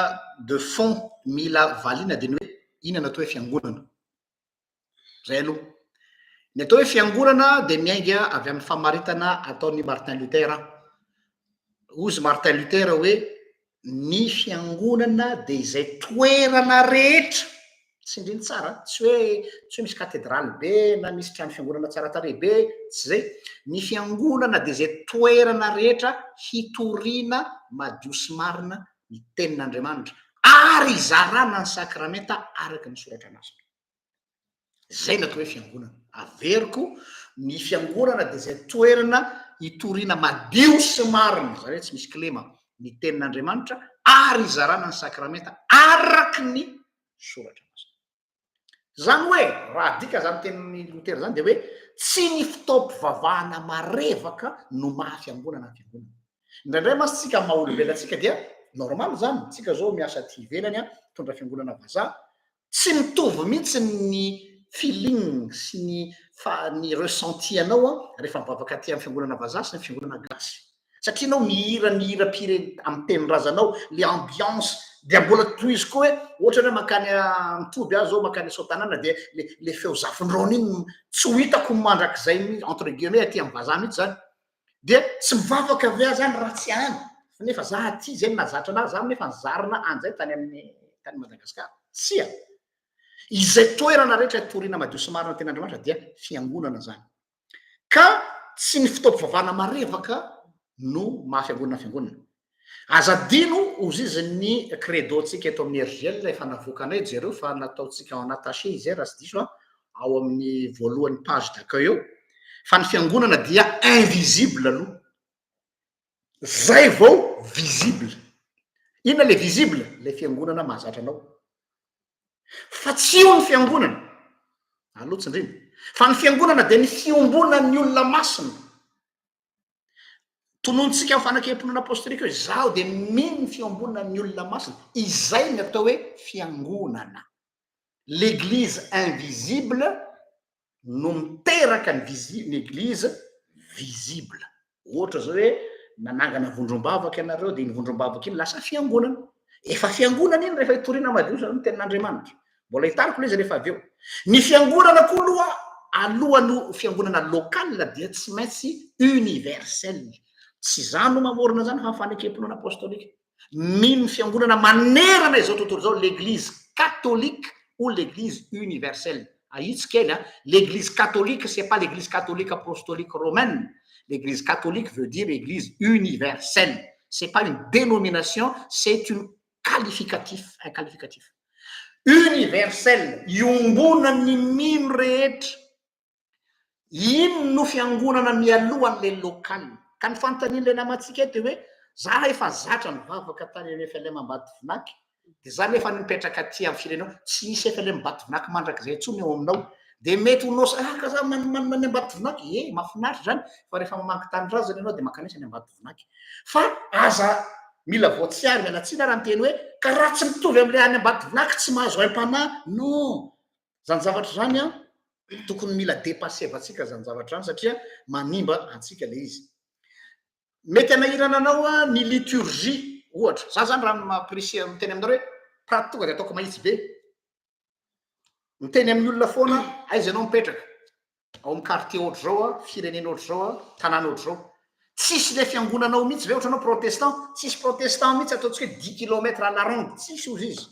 de fond mila valina de ny hoe inana atao hoe fiangonana zay aloha ny atao hoe fiangonana de miainga avy amin'ny famaritana ataon'ny Martin Luther ozy Martin Luther hoe ny fiangonana de izay toerana rehetra tsindriny tsara tsy hoe misy katedraly be na misy trano fiangonana tsara tarehy be tsy zay ny fiangonana de izay toerana rehetra hitoriana madio sy marina ny tenin'Andriamanitra ary izarana ny sakramenta araky ny soratra anazy zay natao hoe fiangonana averiko ny fiangonana de izay toerana hitoriana madio sy marina zany hoe tsy misy klema ny tenin'Andriamanitra ary izarana ny sakramenta araky ny soratra anazy zany hoe raha dika zany tenin'ny Luther zany de hoe tsy ny fitaom-pivavahana marevaka no maha-fiangonana ny fiangonana indraindray masy tsika maha-olombelontsika dia normal zany tsika zao miasa ty ivelany mitondra fiangonana vazaha tsy mitovy mihitsy ny feeling sy ny ressenti anao rehefa mivavaka aty amin'ny fiangonana vazaha sy ny fiangonana gasy satria anao mihira pire amin'ny tenin-drazanao le ambiance dia mbola toizy koa hoe ohatra hoe makany mitody azy zao makany sotanana de le feo zafindrona iny tsy ho hitako mandrak'izay entre guillemets aty amin'ny vazaha mihitsy zany dia tsy mivavaka avea zany raha tsy any nefa za aty zany nazatra anazy za nefa nizarina anjay tany amin'ny tany Madagasikara tsia izay toerana rehetra toriana madio sy marina ten'Andriamanitra dia fiangonana zany ka tsy ny fitaovam-pivavahana marevaka no mahafiangonana azadino ozy izy ny credo-tsika eto amin'ny RGL efa navoakanay jereo fa nataotsika en attaché izy raha sy diso ao amin'ny voalohany page d'accueil eo fa ny fiangonana dia invisible aloha zay vao visible inona le visible le fiangonana mahazatra anao fa tsy io ny fiangonana aloha tsindrina fa ny fiangonana dia ny fiombonan'ny olona masina tonontsika amin'ny fanakemponana apostolika hoe zaho dia mino ny fiombonan'ny olona masina izay ny atao hoe fiangonana l'église invisible no miteraka ny église visible ohatra zao hoe nanangana vondrombavaka ianareo dia ny vondrombavaka iny lasa fiangonana efa fiangonana iny rehefa hitoriana madio zany ny tenin'Andriamanitra mbola hitariko le izy rehefa avy eo ny fiangonana koa aloha alohany fiangonana lokala dia tsy maintsy universel tsy zany no mamorona zany fa fanekemponana apostolika mino ny fiangonana manerana izao tontolo zao l'église catholique ou l'église universelle aitsika l'église catholique c'est pas l'église catholique apostolique romaine. L'église catholique veut dire église universelle. C'est pas une dénomination, c'est un qualificatif. Universel. Iombonan'ny mino rehetra. Ino no fiangonana mialohan'le local. Ka ny fanontanian'le namantsika eto hoe za efa zatra mivavaka tany amin'ny FLM Ambatovonaky. Dia za nefa nipetraka aty amin'ny firenena tsy misy FLM Ambatovonaky mandrakizay intsony eo aminao. Dia mety honao ka za manany Ambatovonaky mahafinaritra zany fa rehefa mamaky tany razana ianao dia makanisa ny Ambatovonaky fa aza mila voatsiary mialatsina raha miteny hoe ka raha tsy mitovy amin'ilay any Ambatovonaky tsy mahazo aim-panahy non zany zavatra zany tokony mila dépassé avatsika zany zavatra zany satria manimba antsika le izy mety anahirana anao ny liturgie ohatra za zany raha mampirisy miteny aminareo hoe praty tonga dia ataoko mahitsy be miteny amin'ny olona foana aiza ianao mipetraka ao amin'ny quartier ohatra zao firenena ohatra zao tanàna ohatra zao tsisy le fiangonanao mihitsy ve ohatra anao protestant tsisy protestant mihitsy ataontsika hoe 10 kilomètres à la ronde tsisy ozy izy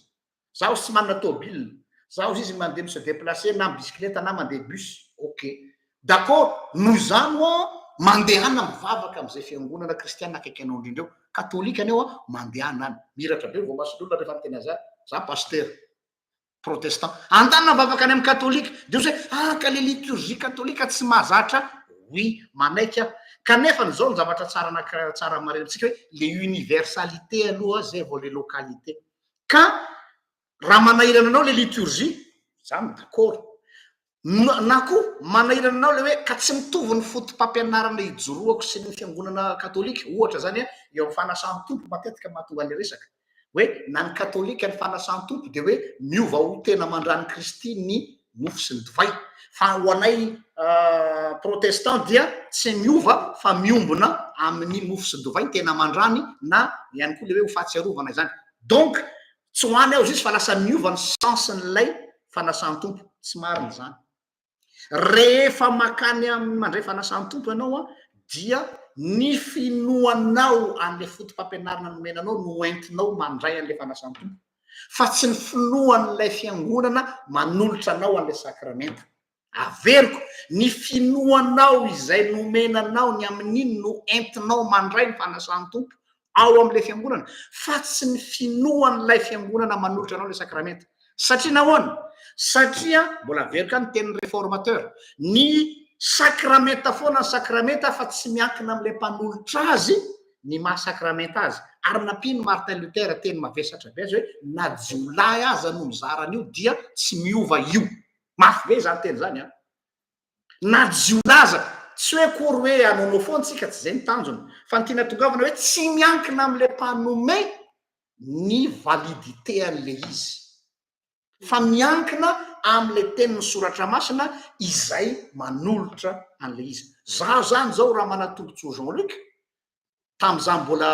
zaho tsy manana tôbile zaho izy mandeha se déplacer na bicyclette na mandeha bus ok d'accord nous allons mandehana mivavaka amin'izay fiangonana kristianina akaiky anao indrindra eo katolika anao mandehana any miratra be vao mason'olona rehefa miteny za pasteur protestant antanana mivavaka any amin'ny katolika dia hoe ka le liturgie katolika tsy mahazatra oui manaika kanefa n'izao ny zavatra tsara marena antsika hoe le universalité aloha zay vao le localité ka raha manahirana anao le liturgie zany d'accord na koa manahirana anao le hoe ka tsy mitovy ny fotom-pampianarana ijoroako sy ny fiangonana katolika ohatra zany eo amin'ny fanasan'ny tompo matetika mahatonga ny resaka hoe na ny katolika ny fanasan'ny tompo dia hoe miova ho tena mandrany Kristy ny mofo sy ny divay fa ho anay protestant dia tsy miova fa miombona amin'ny mofo sy ny divay tena mandrany na ihany koa le hoe ho fahatsiarovana izany donc tsy ho any aho izy fa lasa miova ny sensen'ilay fanasan'ny tompo tsy marina zany rehefa makany mandray fanasan'ny tompo ianao dia ny finoanao an'le fotom-pampianarana nomenanao no entinao mandray an'le fanasan'ny tompo fa tsy ny finoan'ilay fiangonana manolotra anao an'le sakramenta averiko ny finoanao izay nomenanao ny amin'iny no entinao mandray ny fanasan'ny tompo ao amin'le fiangonana fa tsy ny finoan'ilay fiangonana manolotra anao le sakramenta satria nahoana satria mbola averika ny tenin'ny réformateur ny sakramenta foana ny sakramenta fa tsy miankina amin'ilay mpanolotra azy ny mahasakramenta azy ary nampino Martin Luther teny mavesatra be azy hoe na jiolahy aza no mizaran'io dia tsy miova io mafy be zany teny zany na jiolahy aza tsy hoe kory hoe anaonao foana tsika tsy zay ny tanjony fa ny tiana tongavana hoe tsy miankina amin'ilay mpanome ny validité an'le izy fa miankina amin'le tenin'ny soratra masina izay manolotra an'le izy za zany zao raha manatombotso Jean-Luc tamin'izany mbola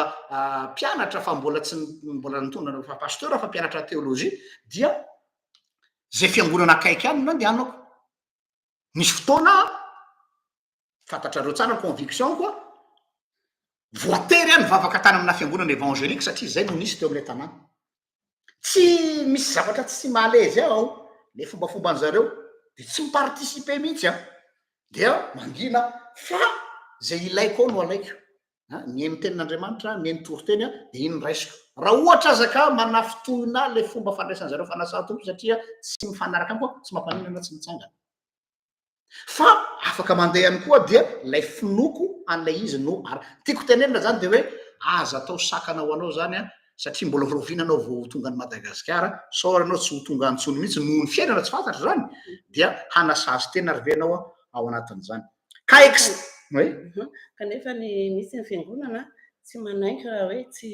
mpianatra fa mbola tsy mbola nitondra fa pasteur fa mpianatra théologie dia zay fiangonana akaiky any no nandehanako misy fotoana fantatrareo tsara conviction koa voatery any vavaka tany amina fiangonana evangelika satria zay no nisy teo amin'ilay tanàna. Tsy misy zavatra tsy malaise ao le fombafomban zareo de tsy miparticipe mihitsy dia mangina fa zay ilaiko ao no alaiko mihaino tenin'Andriamanitra mihaino toroteny de iny raisiko raha ohatra azaka manafitoina le fomba fandraisan zareo fanasan-tompo satria tsy mifanaraka amiko tsy mampanina tsy mitsangana fa afaka mandeha ihany koa dia lay finoko an'lay izy no tiako tenenina zany de hoe aza atao sakana ho anao zany satria mbola rovinanao vao tonga ny Madagasikara sao anao tsy ho tonga antsony mihitsy noho ny fiainana tsy fantatra zany dia hanasazy tena rivenao ao anatin'izany ka kanefa ny misy ny fiangonana tsy manaiky raha hoe tsy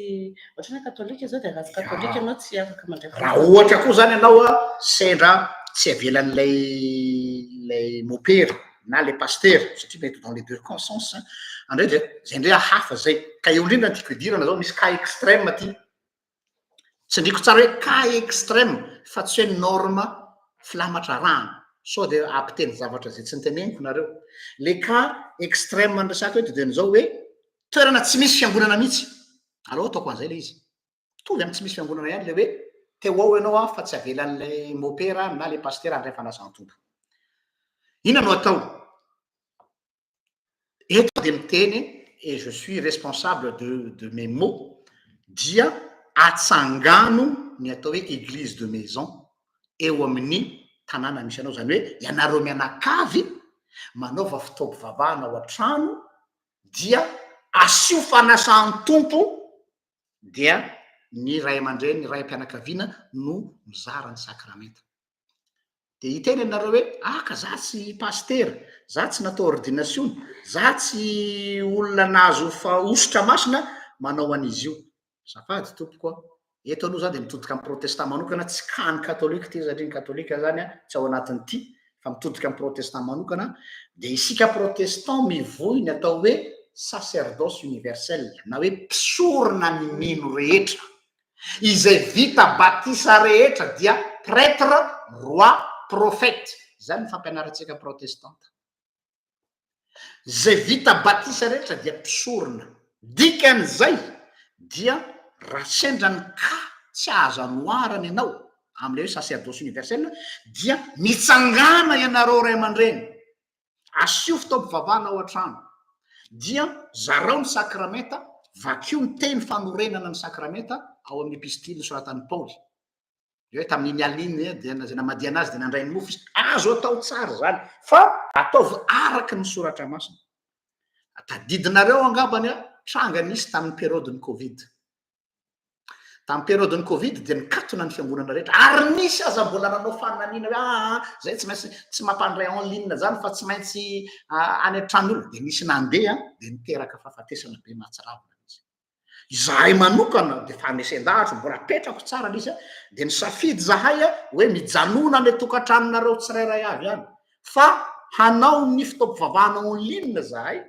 ohatrany katolika zao de raha katolika ianao tsy afaka mandray raha ohatra koa zany ianao sendra tsy avelan'lay mopera na le pasteur satria mety dans les deux consens andray de zay ndray hafa zay ka eo indrindra tiako idirana zao misy cas extrême aty tsy ndriko tsara hoe cas extrême fa tsy hoe norme filamatra rano sao de ampiteny zavatra zay tsy niteneniko nareo le cas extrême andrasako eto de nizao hoe toerana tsy misy fiangonana mihitsy alao ataoko an'izay le izy tovy amy tsy misy fiangonana ihany le hoe teo ao ianao fa tsy avelan'lay mopera na le pasteur andray fanasan-tompo ina no atao eto de miteny et je suis responsable de mes mots dia atsangano ny atao hoe église de maison eo amin'ny tanàna misy anao zany hoe ianareo mianakavy manaova fitaopi-vavahana ao an-trano dia asio fanasan-tompo dia ny ray aman-dreny ny ray am-pianakaviana no mizara ny sakramenta de hiteny anareo hoe aka za tsy pasteur za tsy natao ordination za tsy olona nazo fa osotra masina manao an'izy io zafady tompoko eto aloha zany de mitodika amin'ny protestant manokana tsy kany katolika ty satria ny katolika zany tsy ao anatin'ny ty fa mitodika amin'ny protestant manokana de isika protestant mivoy ny atao hoe sacerdoce universel na hoe mpisorona ny mino rehetra izay vita batisa rehetra dia prêtre roi prophète zany fampianaratsika protestante zay vita batisa rehetra dia mpisorona dikan'izay dia raha sendrany ka tsy azo anoarana ianao am'le hoe sacerdoce universel dia mitsangana ianareo ray aman-dreny asio fitaopi-vavahana ao an-trano dia zarao ny sakramenta vakio ny teny fanorenana ny sakramenta ao amin'ny epistily soratan'ny Paoly hoe tamin'iny aliny de zay namady anazy de nandray ny mofo izy azo atao tsara zany fa ataovy araky ny soratra masina tadidinareo angambany tranga nisy tamin'ny periodiny covid tamin'ny periodiny covid de nikatona ny fiangonana rehetra ary nisy aza mbola nanao fananina hoe zay tsy maintsy tsy mampandray en ligne zany fa tsy maintsy any an-tran'olona de nisy nandeha de niteraka fahafatesana be mahatsiravina izahay manokana de fanesen-dahatra mbola petrako tsara nisy de ny safidy zahay hoe mijanona ny tokantranonareo tsirairay avy any fa hanao ny fitaopi-vavahana en ligne zahay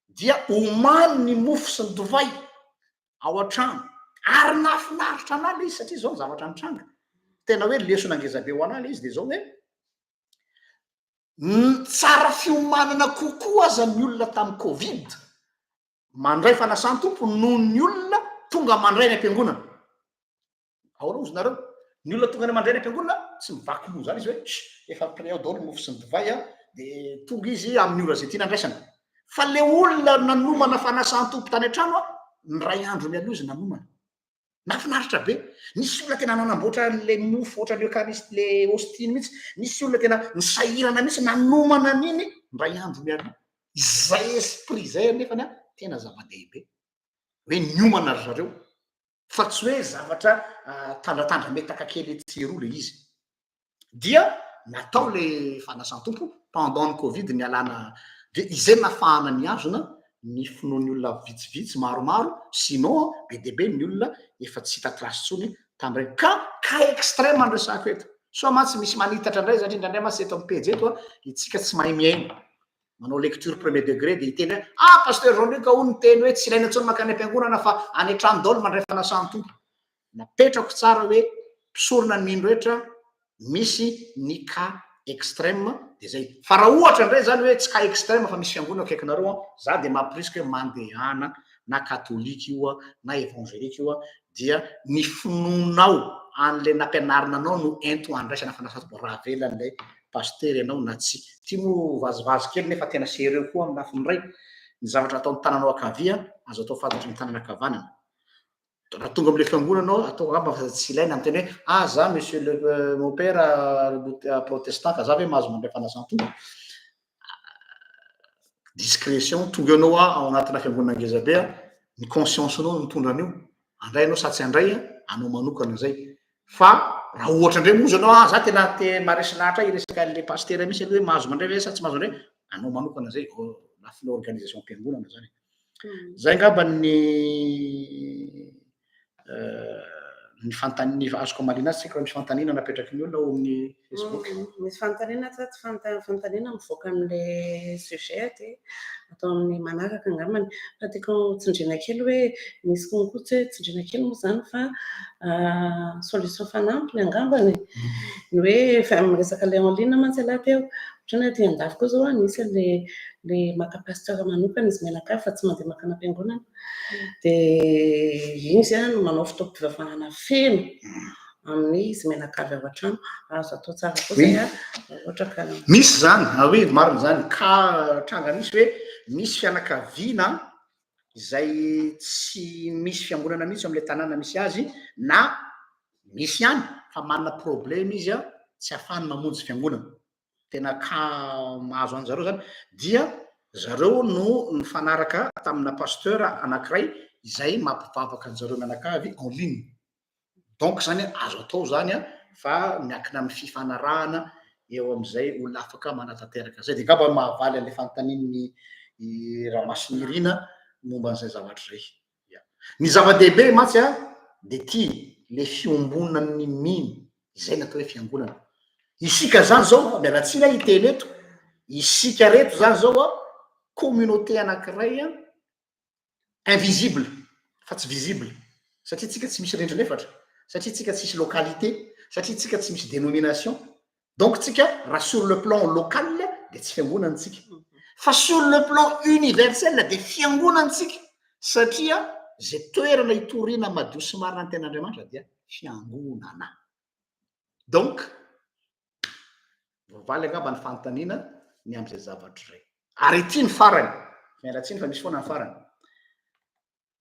dia omany ny mofo sy ny divay ao an-trano ary nafinaritra an'ala izy satria zao ny zavatra nitranga tena hoe lesona angezabe ho an'ala izy de zao hoe tsara fiomanana kokoa aza ny olona tamin'ny covid mandray fanasan-tompo noho ny olona tonga mandray ny am-piangonana aoana ozy nareo ny olona tonga ny mandray ny am-piangonana tsy mivaky lo zany izy hoe efa préao daholo mofo sy ny divay de tonga izy amin'ny ora zay tiana andraisana fa le olona nanomana fanasan-tompo tany an-trano ny ray andro mialoha izy nanomana nafinaritra be nisy olona tena nanamboatra le mofo ohatra le eucharistie le hostine mihitsy nisy olona tena nisahirana mihitsy nanomana an'iny ndray andro mialoha izay esprit zay nefany tena zava-dehibe hoe niomana ry zareo fa tsy hoe zavatra tandratandra metaka kely tsero le izy dia natao le fanasan-tompo pendant ny covid ny alana de izay nafahana ny azona ny finoany olona vitsivitsy maromaro sinon be debe ny olona efa tsy hita trasy tsony tam'ireny ka extrême andresako eto so matsy misy manitatra indray satria indraindray masy eto amin'ny pejy eto itsika tsy mahay miaina manao lecture premier degré de hiteny hoe pasteur Jean-Luc ao ny teny hoe tsy ilaina intsony makany am-piangonana fa any an-trano daholo mandray fanasan-tompo napetrako tsara hoe mpisorona ny mino rehetra misy ny cas extrême de zay fa raha ohatra indray zany hoe tsy cas extrême fa misy fiangonana akaikinareo za de mampirisika hoe mandehana na katolika io na evangelika io dia ny finoanao an'le nampianarina anao no ento andraisana fanasato raha velan'lay paster ianao na tsy tia mo vazivazy kely nefa tena sereo koa amin'ny lafiny ray ny zavatra atao ny tananao akavia azo atao fantatry ny tanana akavanana raha tonga am'le fiangonanao atao angamba fa tsy ilaina amin'ny teny hoe za monsieur le mon père protestant ka za hoe mahazo mandray fanasan-tonga discrétion tonga anao ao anatina fiangonana ngezabe ny conscience anao mitondra an'io andray anao satsy andray anao manokana zay fa raha ohatra indray moa zanao za tena te maresy lahatra iresaka le paster misy hoe mahazo mandray ve sa tsy mahazo mandray anao manokana zay lafina organisation mpiangonana zany zay ngamba ny fantaniny azoko malina azy tsika misy fantanina napetraky ny olona ao amin'ny Facebook misy fantanina tsy fantanina mivoaka am'le sujet dia atao amin'ny manaraka angambany fa tiako tsindriana kely hoe misy konko tsy hoe tsindriana kely moa zany fa solution fanampiny angambany ny hoe miresaka le en ligne mantsy ala teo ohatrany ty andafy koa zao nisy le maka pasteur manokana izy menaka fa tsy mandeha makana am-piangonana dia iny zany no manao fotoam-pivavahana feno amin'ny izy menakavy ao an-trano azo atao tsara koa zay ohatra ka misy zany hoe marina zany ka tranga misy hoe misy fianakaviana izay tsy misy fiangonana mihitsy am'le tanàna misy azy na misy ihany fa manana problème izy tsy ahafahany mamonjy fiangonana tena ka mahazo an'zareo zany dia zareo no nifanaraka tamina pasteur anankiray izay mampivavaka an'zareo mianakavy en ligne donc zany azo atao zany fa miankina amin'ny fifanarahana eo am'izay olona afaka manatanteraka zay de ngamba mahavaly an'le fantanin'ny raha masinirina momba an'izay zavatra zay ny zava-dehibe matsy de ty le fiombonan'ny miny izay natao hoe fiangonana isika zany zao mialatsiny hiteny eto isika reto zany zao communauté anankiray invisible fa tsy visible satria tsika tsy misy rindrina efatra satria tsika tsy misy localité satria tsika tsy misy dénomination donc tsika raha sur le plan local de tsy fiangonantsika fa sur le plan universel de fiangonantsika satria zay toerana hitoriana madio sy marina ny ten'Andriamanitra dia fiangonana donc voavaly angamba ny fanontaniana ny am'izay zavatra zay ary ty ny farany mialatsiny fa misy foana ny farany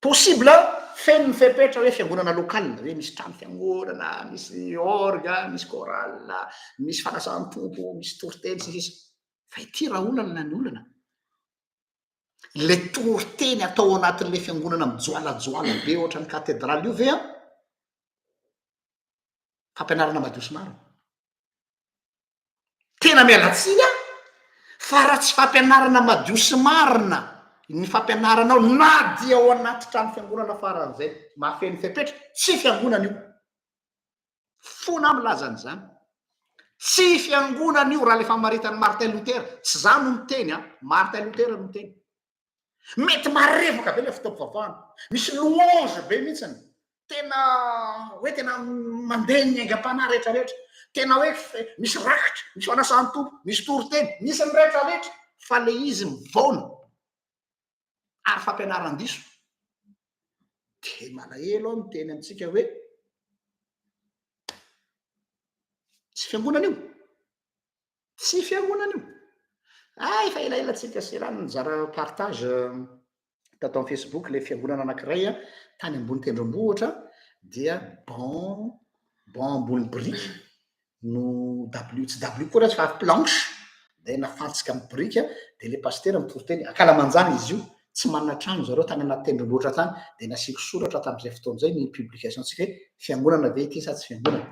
possible feno ny fepetra hoe fiangonana lokal hoe misy trano fiangonana misy orga misy choral misy fanasan-tompo misy toriteny sisisa fa ity raha olana ny olana le toriteny atao anatin'le fiangonana mijoalajoala be ohatra ny katedraly io ve fampianarana madio sy marina tena mialatsiny fa raha tsy fampianarana madio sy marina ny fampianaranao na dia ao anaty trano fiangonana faran'izay mahafeny fepetra tsy fiangonana io fona milazan'izany tsy fiangonana io raha le famaritany Martin Luther tsy zany no miteny Martin Luther no miteny mety marevaka be le fitaovavahana misy louange be mihitsiny tena hoe tena mandeha ny aingam-panahy rehetrarehetra tena hoe misy rakitra misy fanasan-tompo misy toriteny misy ny rehetrarehetra fa le izy mivaona ary fampianaran-diso de malahelo aho miteny amintsika hoe tsy fiangonana io tsy fiangonana io fa elaelatsika serany nizara partage tatao amin'ny Facebook le fiangonana anankiray tany ambony tendrombohitra dia bon ambony brique no w tsy w koa raha fa planche de nafantsika amin'ny brique de le pasteur mitoroteny akalamanjana izy io tsy manana trano zareo tany anaty tendrombohitra tany de nasiako soratra tam'izay fotoan'izay ny publication tsika hoe fiangonana ve ity sa tsy fiangonana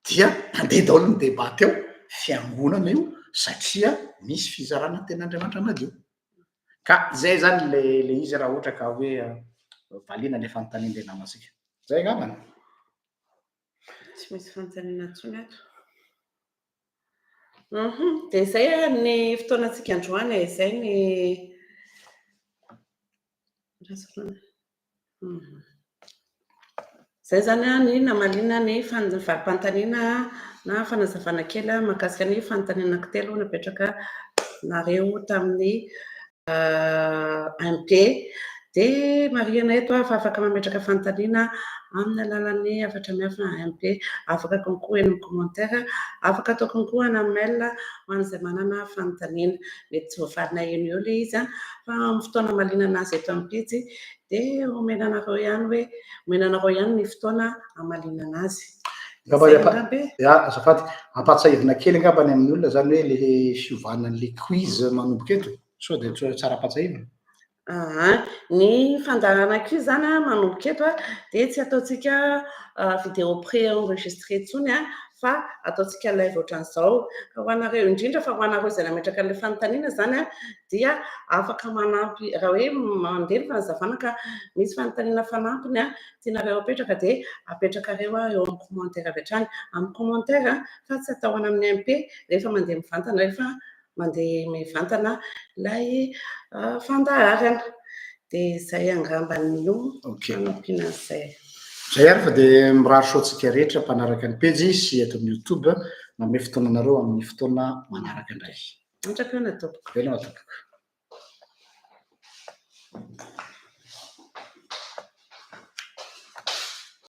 dia andeha daholo ny débat teo fiangonana io satria misy fizarana ten'Andriamanitra madio ka zay zany le izy raha ohatra ka hoe valina le fanontaniana le namasika zay ngambana tsy misy fanontaniana intsony ato de zay ny fotoanantsika androany zay ny zay zany ny namalina ny valim-panontaniana na fanazavana kely mahakasika ny fanontaniana anankitelo napetraka nareo tamin'ny MP dia mariana eto fa afaka mametraka fantaniana amin'ny alalan'ny afatra mihafa MP, afaka konkoa eny amin'ny commentaire, afaka atao konkoa na mail ho an'izay manana fantaniana. Mety tsy voafarina eny eo ilay izy fa amin'ny fotoana malinana azy eto amin'ny pejy dia omenanareo ihany ny fotoana hamalinana azy. Azafady ampatsahivina kely angambany amin'ny olona zany hoe le fiovanan'le quiz manomboka eto sao dia tsara ampatsahivina. Ny fandarana quiz zany manomboka eto dia tsy ataontsika vidéo pré-enregistré intsony fa ataontsika live ohatran'izao. Ka ho anareo indrindra fa ho anareo izay nametraka ilay fanontaniana zany dia afaka manampy raha hoe mandeha ny fanazavana ka misy fanontaniana fanampiny tianareo apetraka dia apetrakareo eo amin'ny commentaire avy hatrany. Amin'ny commentaire fa tsy atao any amin'ny MP rehefa mandeha mivantana, rehefa mandeha mivantana ilay fandaharana. Dia izay angambany fanampiana an'izay. Zay ary fa dia mirary soantsika rehetra mpanaraka ny pejy sy eto amin'ny YouTube manome fotoananareo amin'ny fotoana manaraka indray. Antraka eo na tompoko.